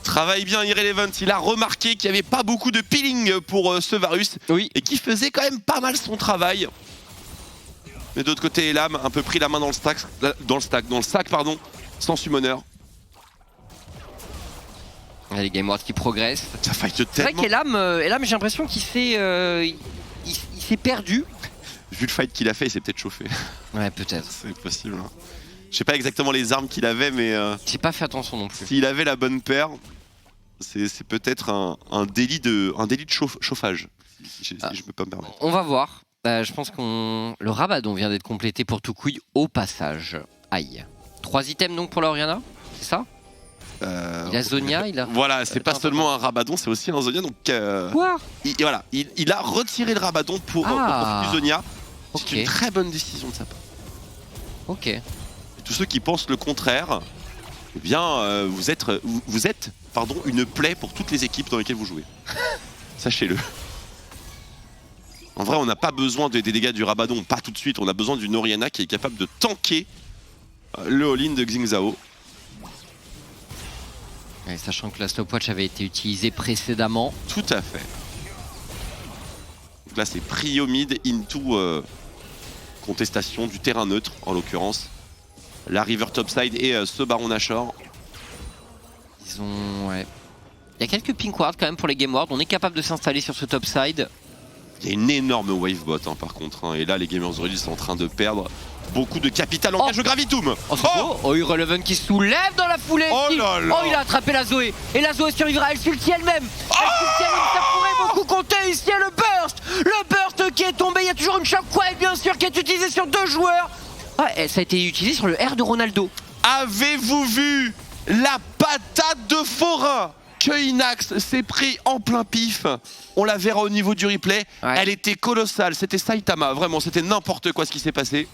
Travaille bien Irrelevant, il a remarqué qu'il n'y avait pas beaucoup de peeling pour ce Varus et qu'il faisait quand même pas mal son travail. Mais d'autre côté, Elam un peu pris la main dans le sac, sans summoner. Les Game Wars qui progressent. Ça fight tellement. C'est vrai qu'Elam, j'ai l'impression qu'il s'est perdu. Vu le fight qu'il a fait, il s'est peut-être chauffé. Ouais, peut-être. C'est possible. Je sais pas exactement les armes qu'il avait, mais... J'ai pas fait attention non plus. S'il avait la bonne paire, c'est peut-être un délit de chauffage, si je peux pas me permettre. On va voir. Je pense le Rabadon vient d'être complété pour Tukouille au passage. Aïe. 3 items donc pour la Orianna, c'est ça? Il a Zonia, il a... Voilà, c'est pas seulement un Rabadon, c'est aussi un Zonia. Donc, quoi il a retiré le Rabadon pour du Zonia. C'est une très bonne décision de sa part. Ok. Et tous ceux qui pensent le contraire, eh bien, vous êtes une plaie pour toutes les équipes dans lesquelles vous jouez. Sachez-le. En vrai, on n'a pas besoin des dégâts du Rabadon, pas tout de suite. On a besoin d'une Orianna qui est capable de tanker le all-in de Xingzao. Ouais, sachant que la stopwatch avait été utilisée précédemment. Tout à fait. Donc là, c'est prio mid into contestation du terrain neutre, en l'occurrence. La river topside et ce baron Nashor. Ils ont... Ouais. Il y a quelques pink wards quand même pour les Game Ward. On est capable de s'installer sur ce topside. Il y a une énorme wave bot par contre. Et là, les Gamers Origin sont en train de perdre beaucoup de capital en cage de Gravitum. Irrelevant qui se soulève dans la foulée. Il a attrapé la Zoé. Et la Zoé survivra. Elle s'ulti elle-même. Ça pourrait beaucoup compter ici. Il y a le burst. Le burst qui est tombé. Il y a toujours une shockwave bien sûr qui est utilisée sur 2 joueurs. Ouais, ça a été utilisé sur le R de Ronaldo. Avez-vous vu la patate de forain que Inax s'est pris en plein pif? On la verra au niveau du replay. Ouais. Elle était colossale. C'était Saitama. Vraiment, c'était n'importe quoi ce qui s'est passé.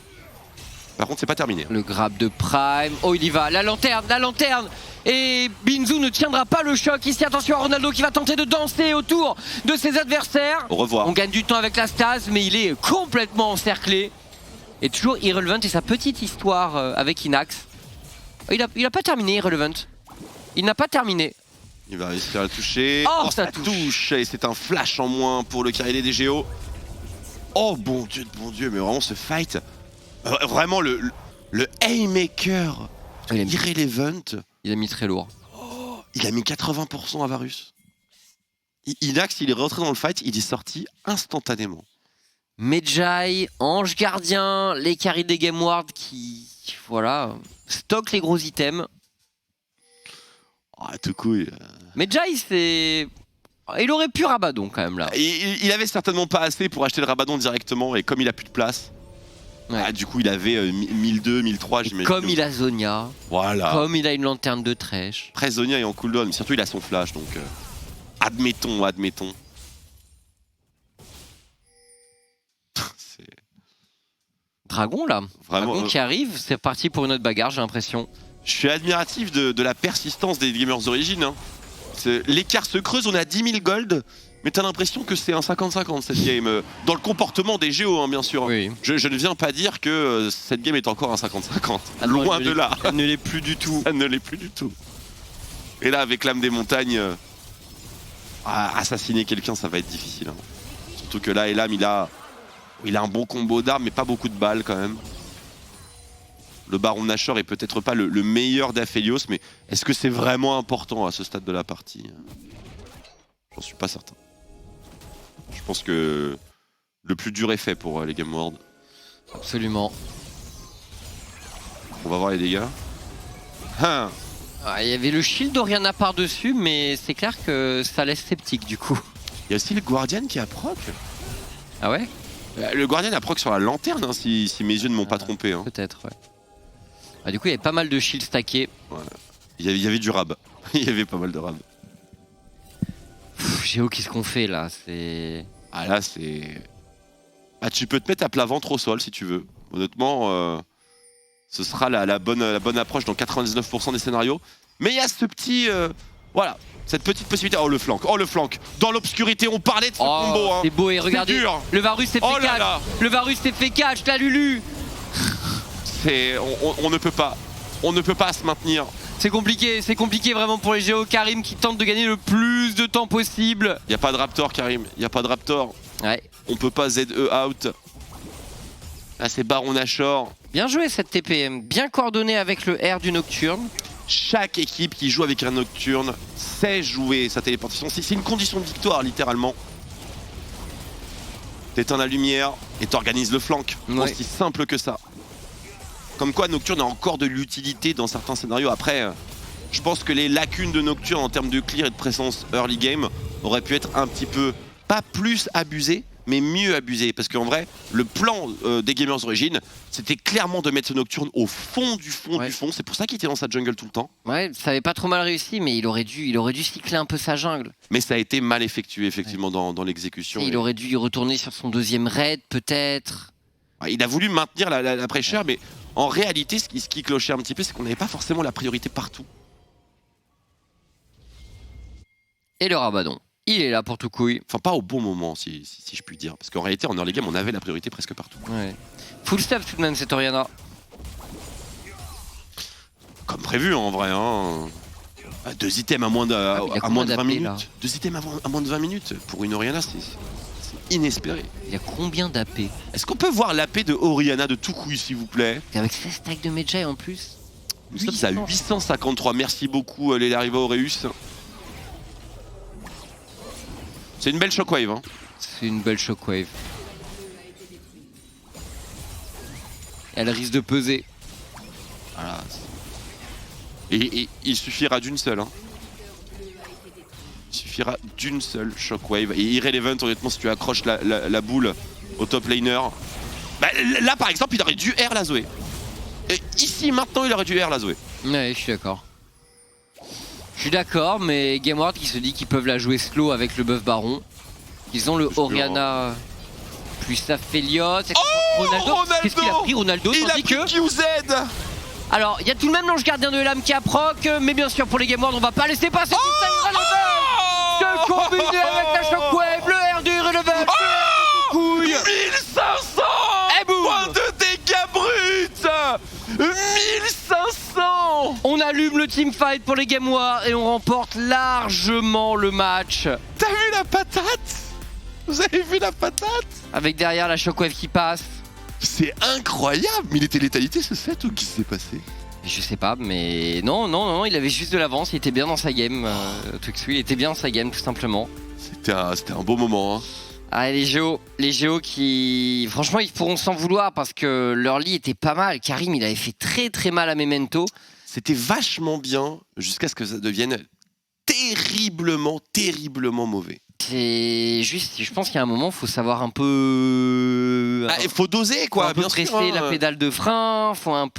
Par contre, c'est pas terminé. Le grab de Prime. Oh, il y va. La lanterne Et Binzu ne tiendra pas le choc. Ici, attention à Ronaldo qui va tenter de danser autour de ses adversaires. Au revoir. On gagne du temps avec la stase, mais il est complètement encerclé. Et toujours Irrelevant et sa petite histoire avec Inax. Il a pas terminé, Irrelevant. Il n'a pas terminé. Il va réussir à le toucher. Oh, ça touche. Et c'est un flash en moins pour le carré des GO. Oh bon Dieu, mais vraiment ce fight. Vraiment le haymaker Irrelevant. Il a mis très lourd. Oh, il a mis 80% à Varus. Inax, il est rentré dans le fight, il est sorti instantanément. Medjay, Ange Gardien, les carries des Game Ward qui, voilà, stockent les gros items. Ah, tout couille. Medjay, c'est... Il aurait pu Rabadon quand même là. Il avait certainement pas assez pour acheter le Rabadon directement et comme il a plus de place, ouais. Du coup il avait 1002, 1003 j'imagine. Comme il a Zonia, voilà. Comme il a une lanterne de Thresh. Après Zonia est en cooldown, mais surtout il a son flash donc admettons. Dragon là, vraiment, Dragon qui arrive, c'est parti pour une autre bagarre j'ai l'impression. Je suis admiratif de la persistance des Gamers Origin. Hein. L'écart se creuse, on a 10 000 gold, mais t'as l'impression que c'est un 50-50 cette game. Dans le comportement des GO, hein, bien sûr. Oui. Je ne viens pas dire que cette game est encore un 50-50. Loin de là. Elle ne l'est plus du tout. Elle ne l'est plus du tout. Et là, avec l'âme des montagnes, assassiner quelqu'un, ça va être difficile. Hein. Surtout que là, Elam, il a un bon combo d'armes, mais pas beaucoup de balles quand même. Le Baron Nashor est peut-être pas le meilleur d'Aphelios, mais est-ce que c'est vraiment important à ce stade de la partie? J'en suis pas certain. Je pense que le plus dur est fait pour les Game World. Absolument. On va voir les dégâts. Hein. Il y avait le shield d'Oriana par-dessus, mais c'est clair que ça laisse sceptique du coup. Il y a aussi le Guardian qui a proc. Ah ouais? Le Guardian a proc sur la lanterne, hein, si mes yeux ne m'ont pas trompé. Hein. Peut-être, ouais. Du coup, il y avait pas mal de shields stackés. Voilà. Il y avait du rab. Il y avait pas mal de rab. Géo, qu'est-ce qu'on fait là? C'est... Ah là, c'est... Ah, tu peux te mettre à plat ventre au sol si tu veux. Honnêtement, ce sera la bonne approche dans 99% des scénarios. Mais il y a ce petit... voilà, cette petite possibilité. Oh le flank. Dans l'obscurité, on parlait de ce combo. Hein. C'est beau et regardez, le Varus s'est fait catch. Le Varus s'est fait catch, la Lulu. On ne peut pas se maintenir. C'est compliqué vraiment pour les Géos. Karim qui tente de gagner le plus de temps possible. Il n'y a pas de Raptor, Karim, il n'y a pas de Raptor. Ouais. On peut pas ZE out. Là c'est Baron Nashor. Bien joué cette TPM, bien coordonné avec le R du Nocturne. Chaque équipe qui joue avec un Nocturne sait jouer sa téléportation. C'est une condition de victoire littéralement. T'éteins la lumière et t'organises le flank. Ouais. Aussi simple que ça. Comme quoi Nocturne a encore de l'utilité dans certains scénarios. Après, je pense que les lacunes de Nocturne en termes de clear et de présence early game auraient pu être un petit peu, pas plus abusées, mais mieux abusées. Parce qu'en vrai, le plan des Gamers Origin, c'était clairement de mettre ce Nocturne au fond du fond du fond. C'est pour ça qu'il était dans sa jungle tout le temps. Ouais, ça avait pas trop mal réussi, mais il aurait dû cycler un peu sa jungle. Mais ça a été mal effectué, effectivement, dans l'exécution. Il aurait dû y retourner sur son deuxième raid, peut-être. Il a voulu maintenir la pressure, mais en réalité, ce qui clochait un petit peu, c'est qu'on n'avait pas forcément la priorité partout. Et le Rabadon, il est là pour tout couille. Enfin, pas au bon moment, si je puis dire. Parce qu'en réalité, en early game, on avait la priorité presque partout. Ouais. Full stuff tout de même, cette Oriana. Comme prévu, en vrai. Hein. 2 items à moins de 20 minutes. Là 2 items à moins de 20 minutes. Pour une Oriana, c'est inespéré. Il y a combien d'AP? Est-ce qu'on peut voir l'AP de Oriana de tout couille, s'il vous plaît? Et avec 16 stacks de Medjay en plus. Nous sommes à 853. Merci beaucoup, les Lariva Aureus. C'est une belle shockwave. Hein. C'est une belle shockwave. Elle risque de peser. Voilà. Et il suffira d'une seule. Hein. Il suffira d'une seule shockwave. Et Irrelevant, honnêtement, si tu accroches la boule au top laner. Bah, là, par exemple, il aurait dû R la Zoé. Et ici, maintenant, il aurait dû R la Zoé. Ouais, je suis d'accord. Je suis d'accord, mais GameWard qui se dit qu'ils peuvent la jouer slow avec le buff Baron. Ils ont le Oriana plus Aphelios. Oh, Ronaldo! Qu'est-ce qu'il a pris, Ronaldo? Il a pris QZ! Alors, il y a tout de même l'ange gardien de l'âme qui a proc, mais bien sûr, pour les Game World, on va pas laisser passer se combiner avec la Shockwave, le R du Irrelevant, le 1500 points de dégâts bruts. 1500. On allume le teamfight pour les Game World et on remporte largement le match. T'as vu la patate? Vous avez vu la patate? Avec derrière la Shockwave qui passe. C'est incroyable. Mais il était létalité ce set ou qu'est-ce qui s'est passé? Je sais pas, mais non, il avait juste de l'avance, il était bien dans sa game. Twixu, il était bien dans sa game tout simplement. C'était un beau moment. Hein. Ah, les Géos qui, franchement, ils pourront s'en vouloir parce que leur lit était pas mal. Karim, il avait fait très mal à Memento. C'était vachement bien jusqu'à ce que ça devienne terriblement mauvais. C'est juste, je pense qu'il y a un moment, il faut savoir un peu. Il faut doser quoi, faut un peu presser la pédale de frein, faut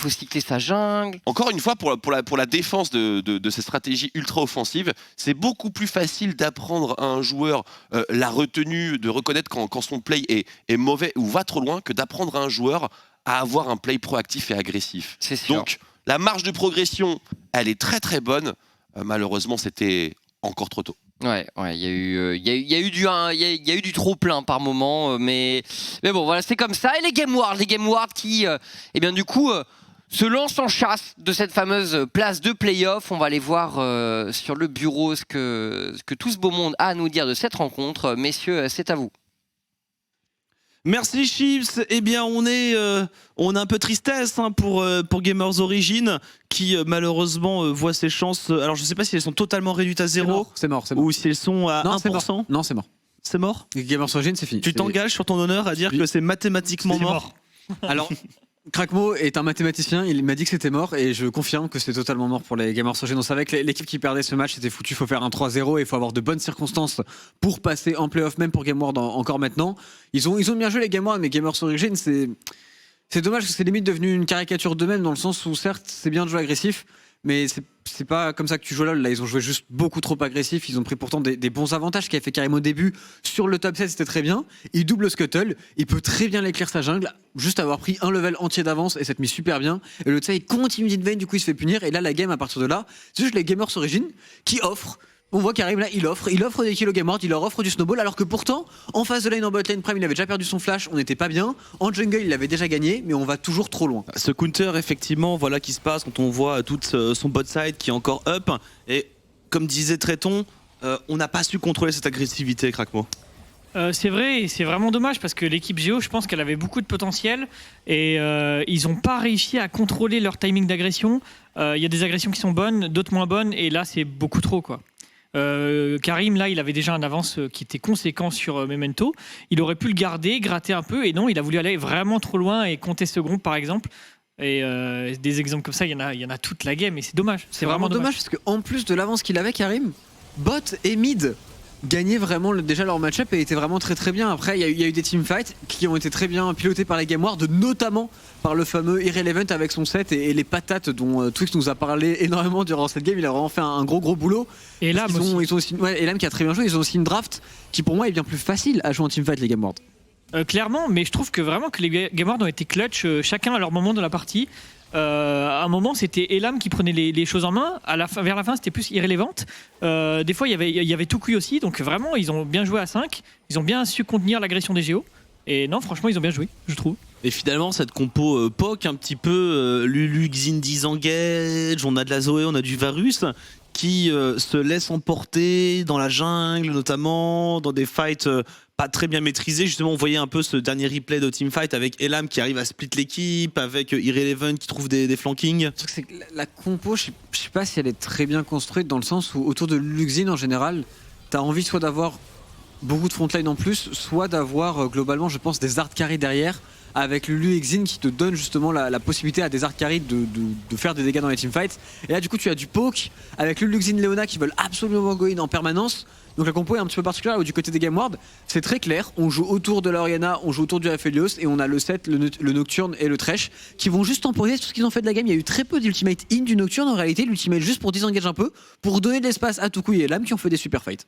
cycler sa jungle. Encore une fois, pour la défense de ces stratégies ultra offensives, c'est beaucoup plus facile d'apprendre à un joueur la retenue, de reconnaître quand son play est mauvais ou va trop loin, que d'apprendre à un joueur à avoir un play proactif et agressif. C'est sûr. Donc la marge de progression, elle est très bonne. Malheureusement, c'était encore trop tôt. Ouais, il y a eu du trop plein par moment, mais bon, voilà, c'est comme ça. Et les Game World qui, eh bien du coup, se lancent en chasse de cette fameuse place de playoff. On va aller voir sur le bureau ce que tout ce beau monde a à nous dire de cette rencontre. Messieurs, c'est à vous. Merci Chips. Eh bien, on a un peu tristesse pour Gamers Origin qui malheureusement voit ses chances. Alors, je ne sais pas si elles sont totalement réduites à 0. C'est mort. Ou si elles sont à 1%. Non, c'est mort. C'est mort. Gamers Origin, c'est fini. Tu t'engages sur ton honneur à dire que c'est mathématiquement mort. Alors, Krakmo est un mathématicien, il m'a dit que c'était mort et je confirme que c'est totalement mort pour les Gamers Origin. On savait que l'équipe qui perdait ce match c'était foutu, il faut faire un 3-0 et il faut avoir de bonnes circonstances pour passer en playoff, même pour Game World encore maintenant. Ils ont bien joué les Game World, mais Gamers Origin c'est dommage parce que c'est limite devenu une caricature d'eux-mêmes dans le sens où certes c'est bien de jouer agressif, mais c'est pas comme ça que tu joues LoL. Là, ils ont joué juste beaucoup trop agressif. Ils ont pris pourtant des bons avantages qui avaient fait Karim au début. Sur le top 7, c'était très bien. Il double Scuttle. Il peut très bien l'éclair sa jungle. Juste avoir pris un level entier d'avance et ça te mis super bien. Et le Tsai, il continue d'invade, du coup, il se fait punir. Et là, la game, à partir de là, c'est juste les Gamers Origin qui offrent. On voit Karim là, il offre des kills au Game World, il leur offre du snowball, alors que pourtant, en face de lane en bot lane prime, il avait déjà perdu son flash, on n'était pas bien. En jungle, il avait déjà gagné, mais on va toujours trop loin. Ce counter, effectivement, voilà qui se passe quand on voit toute son bot side qui est encore up. Et comme disait Tréton, on n'a pas su contrôler cette agressivité, Krakmo. C'est vrai, et c'est vraiment dommage parce que l'équipe Géo, je pense qu'elle avait beaucoup de potentiel et ils n'ont pas réussi à contrôler leur timing d'agression. Il y a des agressions qui sont bonnes, d'autres moins bonnes, et là, c'est beaucoup trop, quoi. Karim, là, il avait déjà un avance qui était conséquent sur Memento. Il aurait pu le garder, gratter un peu, et non, il a voulu aller vraiment trop loin et compter ce groupe, par exemple. Et des exemples comme ça, il y en a toute la game, et c'est dommage. C'est vraiment dommage parce qu'en plus de l'avance qu'il avait, Karim, bot et mid gagnaient vraiment déjà leur match-up et étaient vraiment très bien. Après, il y a eu des teamfights qui ont été très bien pilotés par les Game World, notamment par le fameux Irrelevant avec son set et les patates dont Twix nous a parlé énormément durant cette game. Il a vraiment fait un gros boulot. Et Lam aussi. Et Lam qui a très bien joué. Ils ont aussi une draft qui pour moi est bien plus facile à jouer en teamfight, les Game World. Clairement, mais je trouve que vraiment que les Game World ont été clutch chacun à leur moment de la partie. À un moment, c'était Elam qui prenait les choses en main. Vers la fin, c'était plus Irrelevant. Des fois, il y avait Tukui aussi. Donc vraiment, ils ont bien joué à 5. Ils ont bien su contenir l'agression des Géos. Et non, franchement, ils ont bien joué, je trouve. Et finalement, cette compo POC, un petit peu Lulu, Xin, Disengage, on a de la Zoé, on a du Varus, qui se laisse emporter dans la jungle, notamment dans des fights pas très bien maîtrisés. Justement, on voyait un peu ce dernier replay de teamfight avec Elam qui arrive à split l'équipe, avec Irrelevant qui trouve des flankings. C'est que la compo, je sais pas si elle est très bien construite dans le sens où autour de Luxin en général, t'as envie soit d'avoir beaucoup de frontline en plus, soit d'avoir globalement, je pense, des hard carry derrière, avec Lulu et Xin qui te donnent justement la possibilité à des hard carry de faire des dégâts dans les teamfights. Et là, du coup, tu as du poke avec Lulu, Xin, Leona qui veulent absolument go in en permanence. Donc la compo est un petit peu particulière où du côté des Game World, c'est très clair. On joue autour de l'Oriana, on joue autour du Aphelios et on a le set, le Nocturne et le Thresh qui vont juste temporiser tout ce qu'ils ont fait de la game. Il y a eu très peu d'ultimate in du Nocturne en réalité, l'ultimate juste pour disengage un peu, pour donner de l'espace à Tukui et Lam qui ont fait des super fights.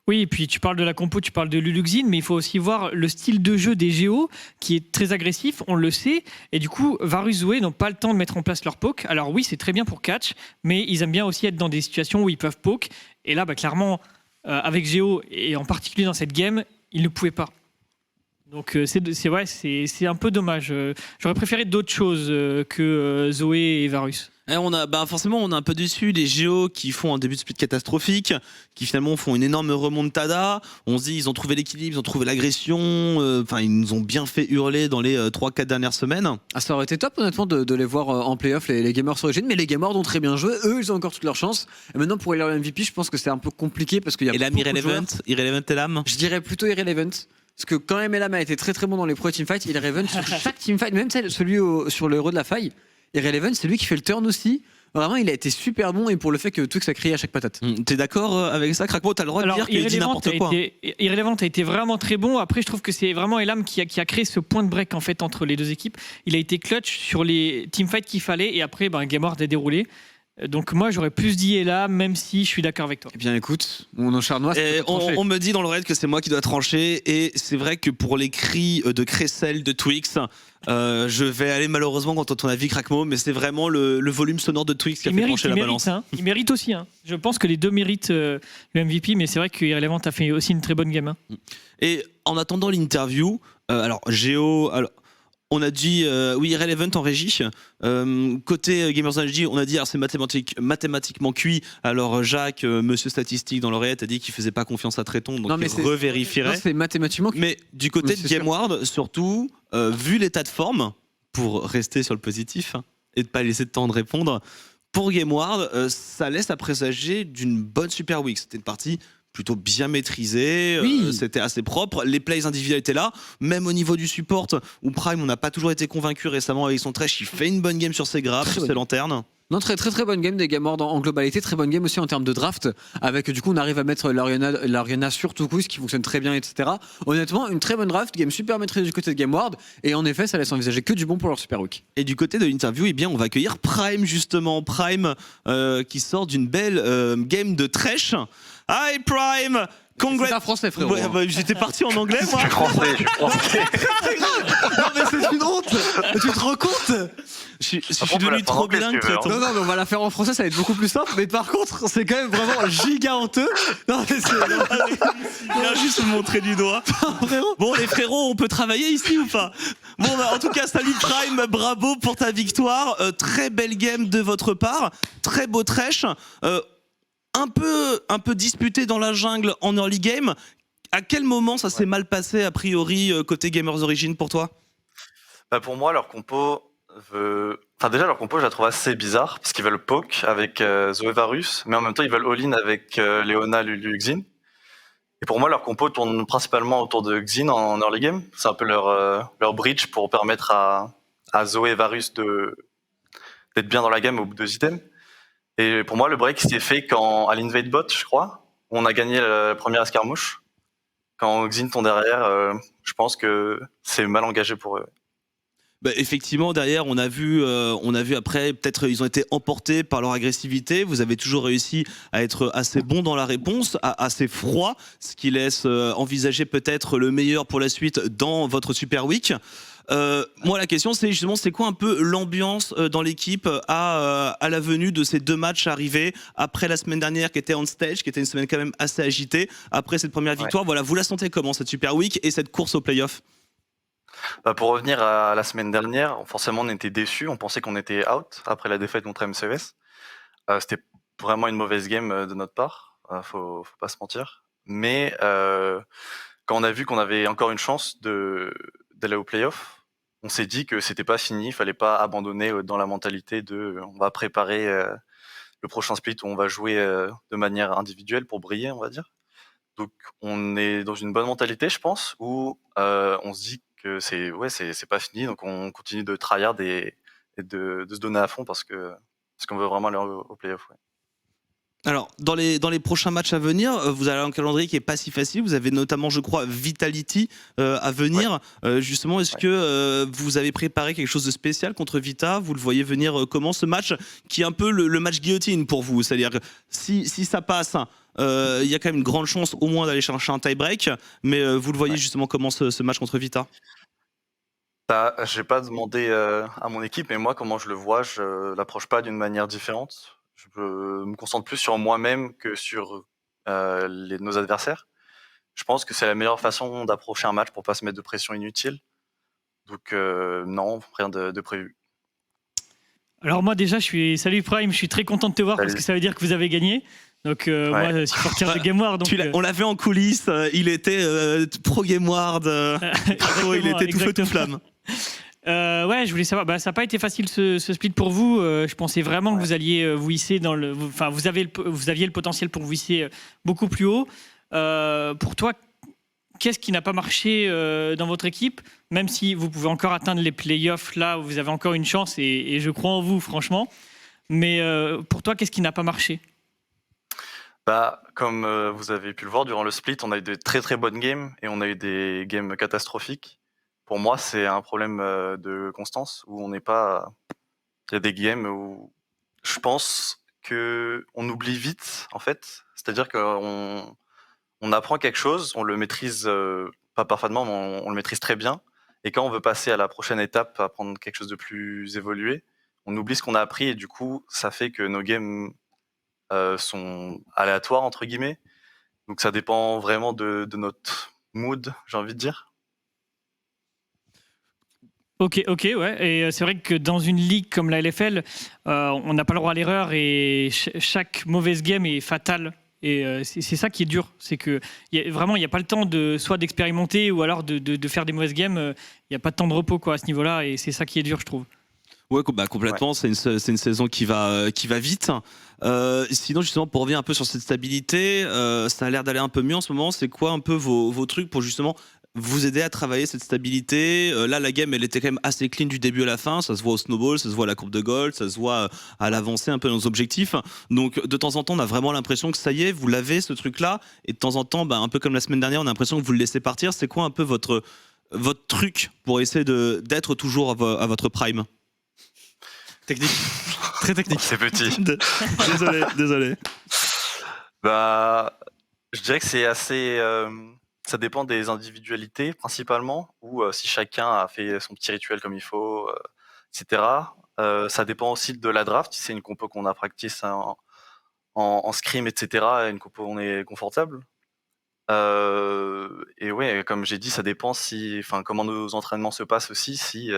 Oui, et puis tu parles de la compo, tu parles de Luluxin, mais il faut aussi voir le style de jeu des Géos qui est très agressif, on le sait. Et du coup, Varus, Zoé n'ont pas le temps de mettre en place leur poke. Alors oui, c'est très bien pour catch, mais ils aiment bien aussi être dans des situations où ils peuvent poke. Et là, clairement, avec Géo, et en particulier dans cette game, ils ne pouvaient pas. Donc c'est un peu dommage. J'aurais préféré d'autres choses que Zoé et Varus. Et forcément, on est un peu déçus des Géos qui font un début de split catastrophique, qui finalement font une énorme remontada. On se dit, ils ont trouvé l'équilibre, ils ont trouvé l'agression. Ils nous ont bien fait hurler dans les 3-4 dernières semaines. Ah, ça aurait été top, honnêtement, de les voir en playoff, les Gamers Origin. Mais les Gamers ont très bien joué. Eux, ils ont encore toutes leurs chances. Et maintenant, pour élire le MVP, je pense que c'est un peu compliqué parce qu'il y a. Et l'âme Irrelevant et l'âme. Je dirais plutôt Irrelevant. Parce que quand même, Elam a été très très bon dans les pro teamfights, Irrelevant sur chaque teamfight, même celui sur le héros de la faille. Irrelevant, c'est lui qui fait le turn aussi. Vraiment, il a été super bon et pour le fait que Twix a crié à chaque patate. T'es d'accord avec ça, Krakmo? T'as le droit de dire qu'il dit n'importe quoi. Irrelevant a été vraiment très bon. Après, je trouve que c'est vraiment Elam qui a créé ce point de break en fait entre les deux équipes. Il a été clutch sur les teamfights qu'il fallait et après, Gameward a déroulé. Donc moi j'aurais plus dit Elam, même si je suis d'accord avec toi. Eh bien écoute, mon charnois, on me dit dans l'oreille que c'est moi qui dois trancher et c'est vrai que pour les cris de Cressel, de Twix, je vais aller malheureusement contre ton avis Krakmo, mais c'est vraiment le volume sonore de Twix qui a fait pencher la balance. Il mérite aussi. Je pense que les deux méritent le MVP, mais c'est vrai que Irrelevant a fait aussi une très bonne game. Et en attendant l'interview, alors Géo... On a dit oui, Irrelevant en régie. Côté Gamers Energy, on a dit c'est mathématiquement cuit. Alors Jacques, monsieur statistique dans l'oreillette, a dit qu'il faisait pas confiance à Tréton, donc il revérifierait. C'est mathématiquement cuit. Mais du côté de Gameward, surtout, vu l'état de forme, pour rester sur le positif et de pas laisser de temps de répondre, pour Gameward, ça laisse à présager d'une bonne Super Week. C'était une partie plutôt bien maîtrisé, c'était assez propre, les plays individuels étaient là, même au niveau du support, où Prime, on n'a pas toujours été convaincu récemment avec son trash, il fait une bonne game sur ses grappes, sur ses lanternes. Non, très très très bonne game des Gamers en globalité, très bonne game aussi en termes de draft, avec du coup on arrive à mettre l'Ariana sur Toukouz qui fonctionne très bien, etc. Honnêtement, une très bonne draft, game super maîtrisée du côté de Gameward, et en effet ça laisse envisager que du bon pour leur Super Week. Et du côté de l'interview, on va accueillir Prime justement, Prime qui sort d'une belle game de trash. Hi Prime! C'est pas français, frérot. Ouais, j'étais parti en anglais, moi. Je suis français. Non, mais c'est une honte. Tu te rends compte? Je suis devenu trop bilingue. Non, mais on va la faire en français, ça va être beaucoup plus simple. Mais par contre, c'est quand même vraiment giga honteux. Non, mais il a juste me montré du doigt. Bon, les frérots, on peut travailler ici ou pas? Bon, en tout cas, salut Prime, bravo pour ta victoire. Très belle game de votre part. Très beau trash. Un peu disputé dans la jungle en early game. À quel moment ça s'est mal passé a priori côté Gamers Origin pour toi? Pour moi, leur compo leur compo, je la trouve assez bizarre parce qu'ils veulent poke avec Zoé Varus, mais en même temps ils veulent all-in avec Leona, Lulu, Xin. Et pour moi, leur compo tourne principalement autour de Xin en early game. C'est un peu leur bridge pour permettre à Zoé et Varus d'être bien dans la game au bout de 2 items. Et pour moi, le break s'est fait à l'invade bot, je crois, où on a gagné la première escarmouche. Quand Xin tombe derrière, je pense que c'est mal engagé pour eux. Effectivement, derrière, on a vu après, peut-être ils ont été emportés par leur agressivité. Vous avez toujours réussi à être assez bon dans la réponse, assez froid, ce qui laisse envisager peut-être le meilleur pour la suite dans votre Super Week. Moi, la question, c'est justement, c'est quoi un peu l'ambiance dans l'équipe à la venue de ces 2 matchs arrivés après la semaine dernière qui était on stage, qui était une semaine quand même assez agitée. Après cette première victoire, voilà, vous la sentez comment cette Super Week et cette course au playoff? Pour revenir à la semaine dernière, forcément on était déçus, on pensait qu'on était out après la défaite contre MCES. C'était vraiment une mauvaise game de notre part, faut pas se mentir. Mais quand on a vu qu'on avait encore une chance d'aller au playoff, on s'est dit que c'était pas fini, il fallait pas abandonner dans la mentalité de on va préparer le prochain split où on va jouer de manière individuelle pour briller, on va dire. Donc on est dans une bonne mentalité, je pense, où on se dit que c'est pas fini, donc on continue de tryhard et de se donner à fond parce qu'on veut vraiment aller au playoff. Ouais. Alors, dans les prochains matchs à venir, vous avez un calendrier qui est pas si facile. Vous avez notamment, je crois, Vitality à venir. Ouais. Justement, est-ce que vous avez préparé quelque chose de spécial contre Vita? Vous le voyez venir comment ce match qui est un peu le match guillotine pour vous? C'est-à-dire que si ça passe, il y a quand même une grande chance au moins d'aller chercher un tie-break. Mais vous le voyez justement comment ce match contre Vita? J'ai pas demandé à mon équipe, mais moi, comment je le vois, je l'approche pas d'une manière différente. Je me concentre plus sur moi-même que sur nos adversaires. Je pense que c'est la meilleure façon d'approcher un match pour pas se mettre de pression inutile. Donc non, rien de prévu. Alors moi déjà, salut Prime, je suis très content de te voir Salut. parce que ça veut dire que vous avez gagné. Donc moi, supporter de GameWard. Donc, On l'avait en coulisses, il était pro GameWard, il était tout feu tout flamme. Ouais, je voulais savoir. Ça n'a pas été facile ce split pour vous. Je pensais vraiment que vous alliez vous hisser dans le. Enfin, vous aviez le potentiel pour vous hisser beaucoup plus haut. Pour toi, qu'est-ce qui n'a pas marché dans votre équipe? Même si vous pouvez encore atteindre les playoffs, là, vous avez encore une chance et je crois en vous, franchement. Mais pour toi, qu'est-ce qui n'a pas marché? Comme vous avez pu le voir durant le split, on a eu de très très bonnes games et on a eu des games catastrophiques. Pour moi, c'est un problème de constance où on n'est pas. Il y a des games où je pense que on oublie vite, en fait. C'est-à-dire qu'on apprend quelque chose, on le maîtrise pas parfaitement, mais on le maîtrise très bien. Et quand on veut passer à la prochaine étape, apprendre quelque chose de plus évolué, on oublie ce qu'on a appris et du coup, ça fait que nos games sont aléatoires entre guillemets. Donc ça dépend vraiment de notre mood, j'ai envie de dire. Ok, ouais. Et c'est vrai que dans une ligue comme la LFL, on n'a pas le droit à l'erreur et chaque mauvaise game est fatale. Et c'est ça qui est dur, c'est que vraiment il n'y a pas le temps soit d'expérimenter ou alors de faire des mauvaises games. Il n'y a pas de temps de repos quoi à ce niveau-là et c'est ça qui est dur, je trouve. Ouais, complètement. Ouais. C'est une saison qui va vite. Sinon, justement, pour revenir un peu sur cette stabilité, ça a l'air d'aller un peu mieux en ce moment. C'est quoi un peu vos trucs pour justement vous aider à travailler cette stabilité? Là, la game, elle était quand même assez clean du début à la fin. Ça se voit au snowball, ça se voit à la courbe de gold, ça se voit à l'avancée un peu dans nos objectifs. Donc, de temps en temps, on a vraiment l'impression que ça y est, vous l'avez, ce truc-là. Et de temps en temps, un peu comme la semaine dernière, on a l'impression que vous le laissez partir. C'est quoi un peu votre truc pour essayer d'être toujours à votre prime? Technique. Très technique. C'est petit. Désolé. Je dirais que c'est assez... ça dépend des individualités, principalement, ou si chacun a fait son petit rituel comme il faut, etc. Ça dépend aussi de la draft. Si c'est une compo qu'on a practice en scrim, etc., une compo où on est confortable. Et ouais, comme j'ai dit, ça dépend comment nos entraînements se passent aussi, si...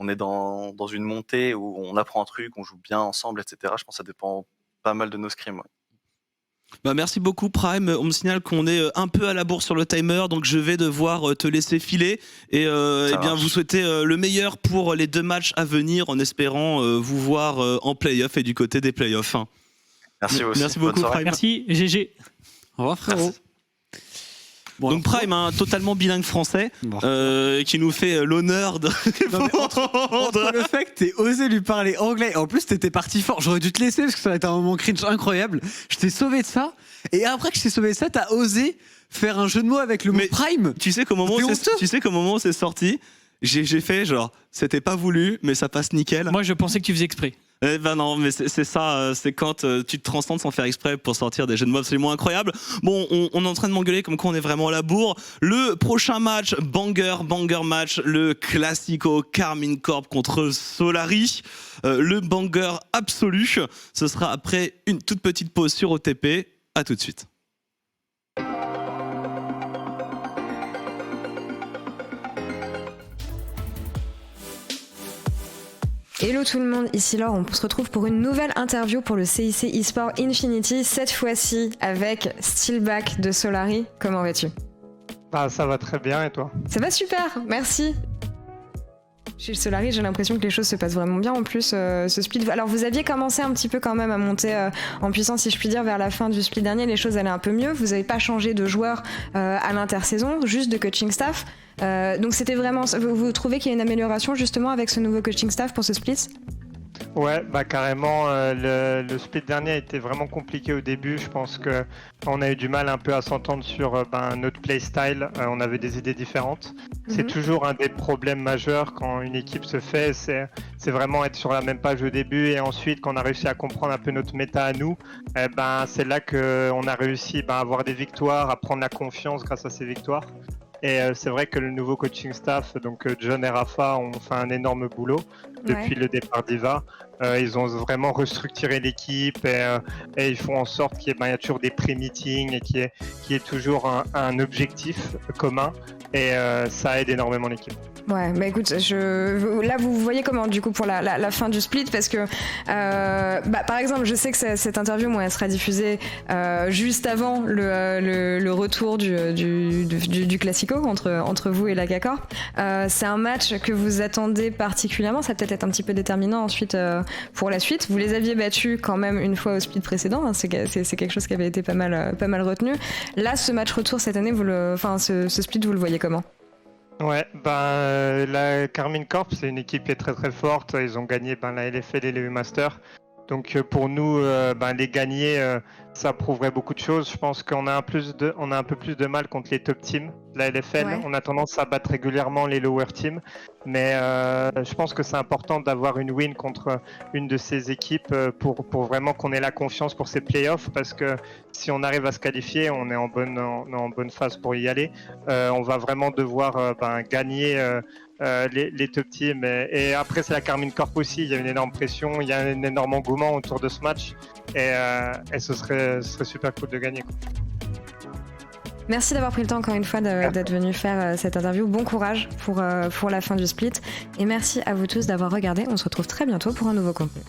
on est dans une montée où on apprend un truc, on joue bien ensemble, etc. Je pense que ça dépend pas mal de nos scrims. Ouais. Merci beaucoup Prime, on me signale qu'on est un peu à la bourre sur le timer, donc je vais devoir te laisser filer et vous souhaiter le meilleur pour les 2 matchs à venir en espérant vous voir en play-off et du côté des play-offs. Merci aussi. Merci beaucoup Prime. Merci GG. Au revoir frérot. Merci. Bon, donc Prime, totalement bilingue français, qui nous fait l'honneur de... entre le fait que t'aies osé lui parler anglais, en plus t'étais parti fort, j'aurais dû te laisser parce que ça aurait été un moment cringe incroyable, je t'ai sauvé de ça, et après que je t'ai sauvé de ça, t'as osé faire un jeu de mots avec le mot Prime. Tu sais qu'au moment où c'est sorti, j'ai fait genre, c'était pas voulu, mais ça passe nickel. Moi je pensais que tu faisais exprès. Non, mais c'est ça, c'est quand tu te transcendes sans faire exprès pour sortir des jeux de mots absolument incroyables. Bon, on est en train de m'engueuler comme quoi on est vraiment à la bourre. Le prochain match, banger match, le classico Karmine Corp contre Solari. Le banger absolu, ce sera après une toute petite pause sur OTP. À tout de suite. Hello tout le monde, ici Laure, on se retrouve pour une nouvelle interview pour le CIC eSport Infinity, cette fois-ci avec Steelback de Solari. Comment vas-tu ? Ça va très bien et toi ? Ça va super, merci. Chez Solari, j'ai l'impression que les choses se passent vraiment bien en plus, ce split. Alors vous aviez commencé un petit peu quand même à monter en puissance, si je puis dire, vers la fin du split dernier, les choses allaient un peu mieux. Vous n'avez pas changé de joueur à l'intersaison, juste de coaching staff. Donc c'était vraiment... Vous trouvez qu'il y a une amélioration justement avec ce nouveau coaching staff pour ce split ? Ouais, bah carrément, le split dernier a été vraiment compliqué au début. Je pense qu'on a eu du mal un peu à s'entendre sur notre playstyle. On avait des idées différentes. C'est toujours un des problèmes majeurs quand une équipe se fait. C'est vraiment être sur la même page au début et ensuite, quand on a réussi à comprendre un peu notre méta à nous, c'est là qu'on a réussi à avoir des victoires, à prendre la confiance grâce à ces victoires. Et c'est vrai que le nouveau coaching staff, donc John et Rafa, ont fait un énorme boulot depuis le départ d'Eva. Ils ont vraiment restructuré l'équipe et ils font en sorte qu'il y ait toujours des pré-meetings et qu'il y ait toujours un objectif commun. Et ça aide énormément l'équipe. Ouais, bah écoute, là vous voyez comment du coup pour la fin du split, parce que par exemple je sais que cette interview elle sera diffusée juste avant le retour du Classico entre vous et la K-Corp. C'est un match que vous attendez particulièrement, ça va peut-être être un petit peu déterminant ensuite pour la suite. Vous les aviez battus quand même une fois au split précédent, hein, c'est quelque chose qui avait été pas mal retenu. Là, ce match retour cette année, ce split, vous le voyez comment ? Ouais, la Karmine Corp, c'est une équipe qui est très très forte. Ils ont gagné la LFL et les U-Masters. Donc pour nous, les gagner, ça prouverait beaucoup de choses. Je pense qu'on a un peu plus de mal contre les top teams de la LFL. Ouais. On a tendance à battre régulièrement les lower teams. Mais je pense que c'est important d'avoir une win contre une de ces équipes pour vraiment qu'on ait la confiance pour ces playoffs. Parce que si on arrive à se qualifier, on est en bonne phase pour y aller. On va vraiment devoir gagner les top teams. Et après, c'est la Karmine Corp aussi. Il y a une énorme pression, il y a un énorme engouement autour de ce match. Et ce serait super cool de gagner, quoi. Merci d'avoir pris le temps encore une fois d'être venu faire cette interview. Bon courage pour la fin du split. Et merci à vous tous d'avoir regardé. On se retrouve très bientôt pour un nouveau contenu.